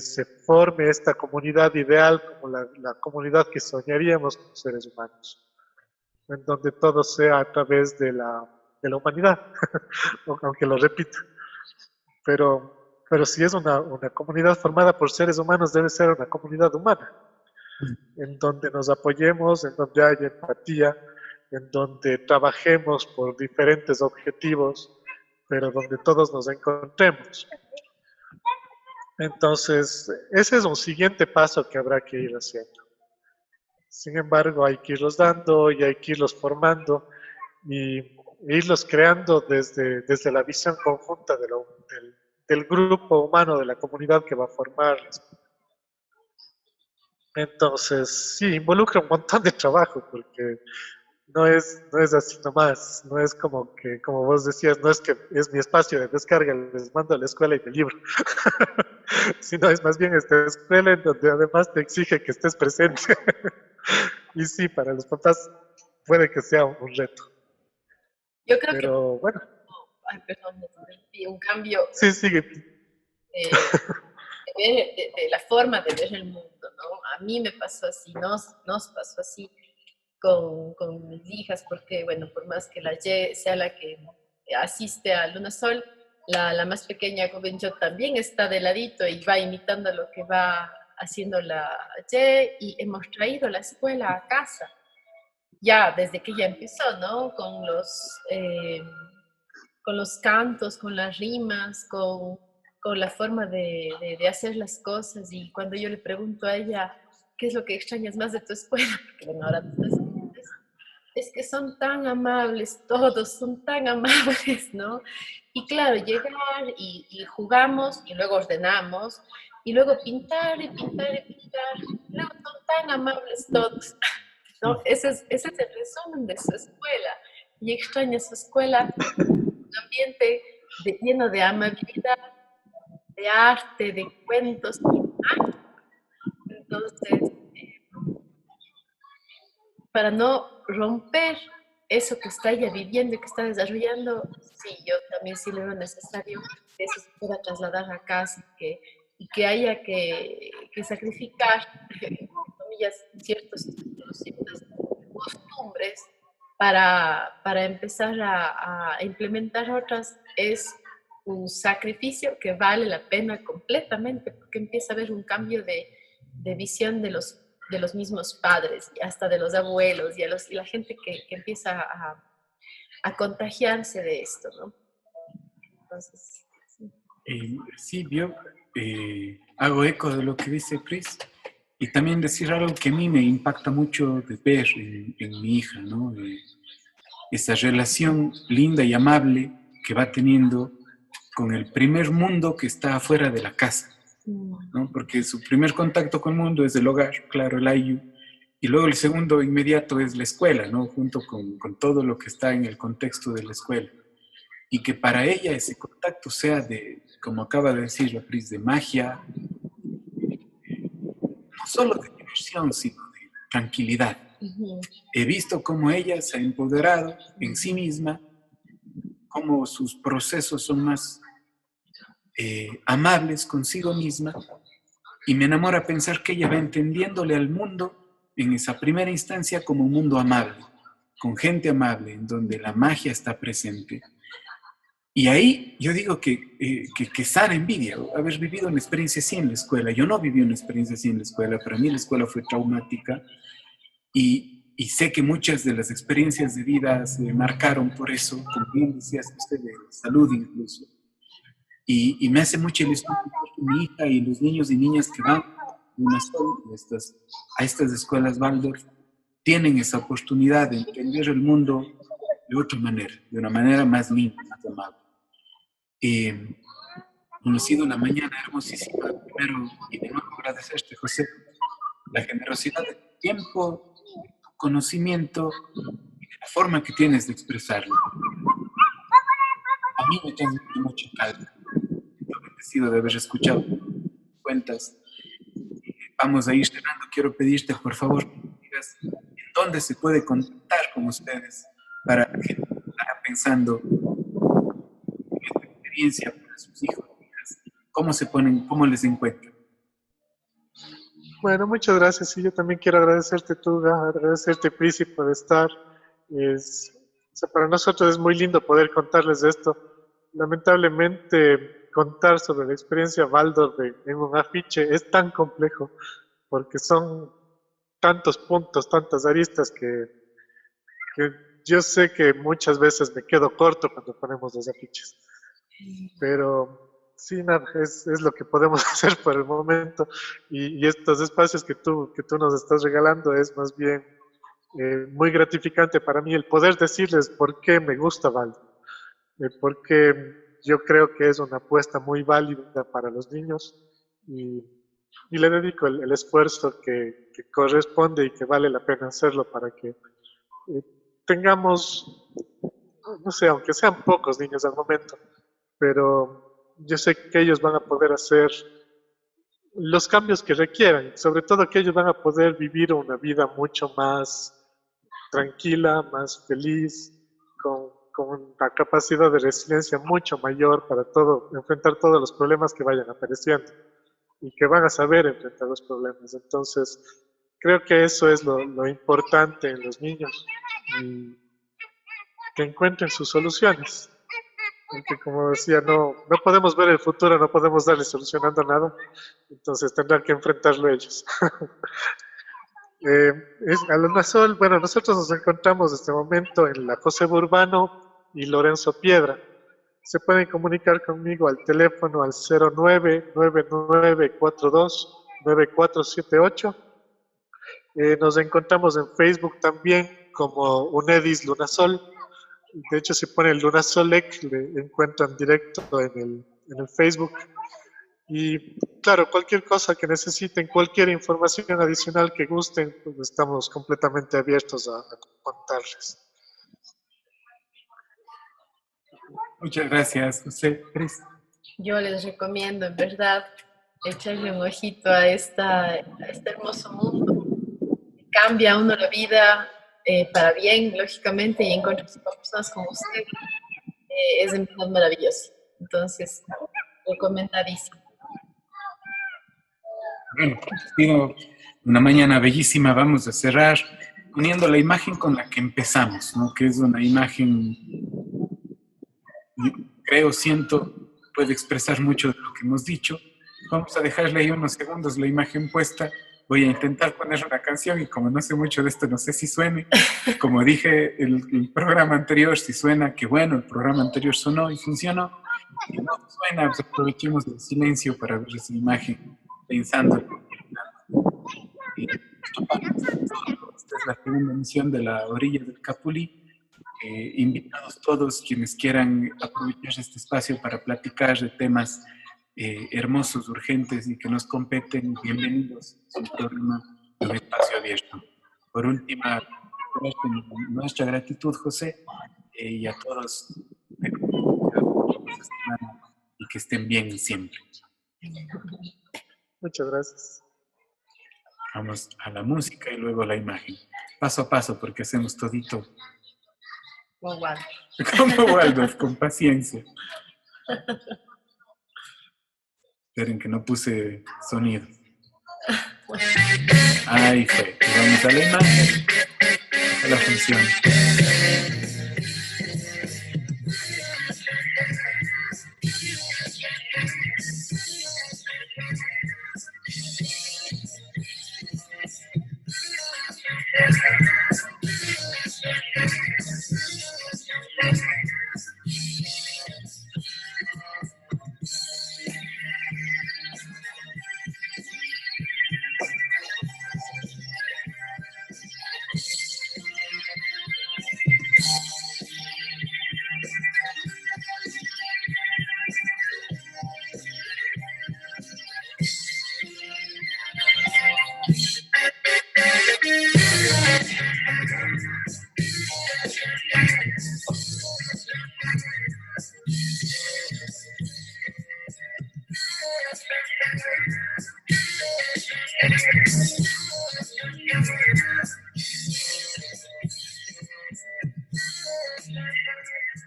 [SPEAKER 3] se forme esta comunidad ideal como la comunidad que soñaríamos como seres humanos, en donde todo sea a través de la humanidad, aunque lo repita. Pero si es una comunidad formada por seres humanos, debe ser una comunidad humana, en donde nos apoyemos, en donde haya empatía, en donde trabajemos por diferentes objetivos, pero donde todos nos encontremos. Entonces, ese es un siguiente paso que habrá que ir haciendo. Sin embargo, hay que irlos dando y hay que irlos formando y irlos creando desde la visión conjunta del grupo humano, de la comunidad que va a formarles. Entonces, sí, involucra un montón de trabajo, porque no es así nomás, no es como que, como vos decías, no es que es mi espacio de descarga, les mando a la escuela y me libro, sino es más bien esta escuela en donde además te exige que estés presente. Y sí, para los papás puede que sea un reto,
[SPEAKER 2] Yo creo que,
[SPEAKER 3] pero bueno,
[SPEAKER 2] ay, perdón, me interrumpí, un cambio
[SPEAKER 3] sí, sigue.
[SPEAKER 2] de la forma de ver el mundo, ¿no? A mí me pasó así, nos pasó así con mis hijas, porque, bueno, por más que la Y sea la que asiste a Luna Sol, la más pequeña, Joven también está de ladito y va imitando lo que va haciendo la Y, y hemos traído la escuela a casa, ya desde que ella empezó, ¿no? Con los cantos, con las rimas, con la forma de hacer las cosas. Y cuando yo le pregunto a ella, ¿qué es lo que extrañas más de tu escuela? Porque bueno, ahora tú estás es que son tan amables todos, son tan amables, ¿no? Y claro, llegar y jugamos y luego ordenamos y luego pintar y pintar y pintar. Luego son tan amables todos, ¿no? Ese es el resumen de su escuela. Y extraña su escuela, un ambiente lleno de amabilidad, de arte, de cuentos y magia. Entonces, para no romper eso que está ella viviendo y que está desarrollando, sí, yo también sí le veo necesario que eso se pueda trasladar a casa y que haya que sacrificar, entre comillas, ciertos títulos, ciertas costumbres para empezar a implementar otras. Es un sacrificio que vale la pena completamente porque empieza a haber un cambio de visión de los mismos padres y hasta de los abuelos y la gente que empieza a contagiarse de esto, ¿no? Entonces, sí.
[SPEAKER 1] Sí, yo hago eco de lo que dice Chris y también decir algo que a mí me impacta mucho de ver en mi hija, ¿no? Esa relación linda y amable que va teniendo con el primer mundo que está afuera de la casa, ¿no? Porque su primer contacto con el mundo es el hogar, claro, el ayu, y luego el segundo inmediato es la escuela, ¿no? Junto con todo lo que está en el contexto de la escuela. Y que para ella ese contacto sea de, como acaba de decir la Pris, de magia, no solo de diversión, sino de tranquilidad. He visto cómo ella se ha empoderado en sí misma, cómo sus procesos son más amables consigo misma, y me enamora pensar que ella va entendiéndole al mundo en esa primera instancia como un mundo amable, con gente amable, en donde la magia está presente. Y ahí yo digo que sana envidia, haber vivido una experiencia así en la escuela. Yo no viví una experiencia así en la escuela, para mí la escuela fue traumática y sé que muchas de las experiencias de vida se marcaron por eso, como bien decías usted, de salud incluso. Y me hace mucha ilusión que mi hija y los niños y niñas que van a estas escuelas Waldorf tienen esa oportunidad de entender el mundo de otra manera, de una manera más linda, más amable. Conocido una mañana hermosísima, primero y de nuevo agradecerte, José, la generosidad de tu tiempo, de tu conocimiento y de la forma que tienes de expresarlo. A mí me transmite mucha calma. Estoy bendecido de haber escuchado cuentas. Vamos a ir cerrando. Quiero pedirte, por favor, que me digas en dónde se puede contactar con ustedes para que estará pensando en esta experiencia para sus hijos e hijas. ¿Cómo se ponen, cómo les encuentran?
[SPEAKER 3] Bueno, muchas gracias. Y yo también quiero agradecerte, Tuga, agradecerte, Prisi, por estar. O sea, para nosotros es muy lindo poder contarles esto. Lamentablemente, contar sobre la experiencia Waldorf en un afiche es tan complejo, porque son tantos puntos, tantas aristas que yo sé que muchas veces me quedo corto cuando ponemos los afiches. Pero sí, nada, es lo que podemos hacer por el momento. Y estos espacios que tú nos estás regalando es más bien muy gratificante para mí el poder decirles por qué me gusta Valdo, porque yo creo que es una apuesta muy válida para los niños y, y le dedico el esfuerzo que corresponde y que vale la pena hacerlo para que tengamos, no sé, aunque sean pocos niños al momento, pero yo sé que ellos van a poder hacer los cambios que requieran, sobre todo que ellos van a poder vivir una vida mucho más tranquila, más feliz, con una capacidad de resiliencia mucho mayor para todo, enfrentar todos los problemas que vayan apareciendo y que van a saber enfrentar los problemas. Entonces, creo que eso es lo importante en los niños, y que encuentren sus soluciones. Porque como decía, no podemos ver el futuro, no podemos darle solucionando nada, entonces tendrán que enfrentarlo ellos. Sol, bueno, nosotros nos encontramos en este momento en la José Urbano y Lorenzo Piedra. Se pueden comunicar conmigo al teléfono al 0999429478. Nos encontramos en Facebook también como Unedis Lunasol. De hecho, si ponen Lunasolec, le encuentran directo en el Facebook. Y claro, cualquier cosa que necesiten, cualquier información adicional que gusten, pues estamos completamente abiertos a contarles.
[SPEAKER 1] Muchas gracias, José.
[SPEAKER 2] Yo les recomiendo, en verdad, echarle un ojito a este hermoso mundo. Cambia a uno la vida para bien, lógicamente, y encontrarse con personas como usted es en verdad maravilloso. Entonces, recomendadísimo.
[SPEAKER 1] Bueno, ha sido una mañana bellísima. Vamos a cerrar poniendo la imagen con la que empezamos, ¿no? Que es una imagen, creo, siento, puede expresar mucho de lo que hemos dicho. Vamos a dejarle ahí unos segundos la imagen puesta. Voy a intentar poner una canción y como no sé mucho de esto, no sé si suene. Como dije el programa anterior, si suena, que bueno, el programa anterior sonó y funcionó. Si no suena, pues aprovechemos el silencio para ver esa imagen, pensando. Esta es la segunda emisión de La Orilla del Capulí. Invitados todos quienes quieran aprovechar este espacio para platicar de temas hermosos, urgentes y que nos competen, bienvenidos a un programa de un espacio abierto. Por último, nuestra gratitud, José, y a todos y que estén bien siempre.
[SPEAKER 3] Muchas gracias.
[SPEAKER 1] Vamos a la música y luego a la imagen. Paso a paso, porque hacemos todito.
[SPEAKER 2] Como Waldorf.
[SPEAKER 1] Como Waldorf, con paciencia. Esperen que no puse sonido. Ahí fue. Y vamos a la imagen. A la función.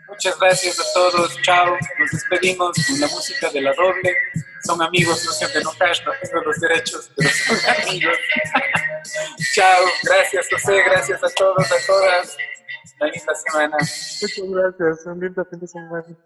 [SPEAKER 1] Muchas gracias a todos, chao, nos despedimos con la música de La Doble. Son amigos, no se enojar, no tengo los derechos, pero son amigos. Chao, gracias José, gracias a todos, a todas. Una linda semana.
[SPEAKER 3] Muchas gracias, un lindo fin de semana.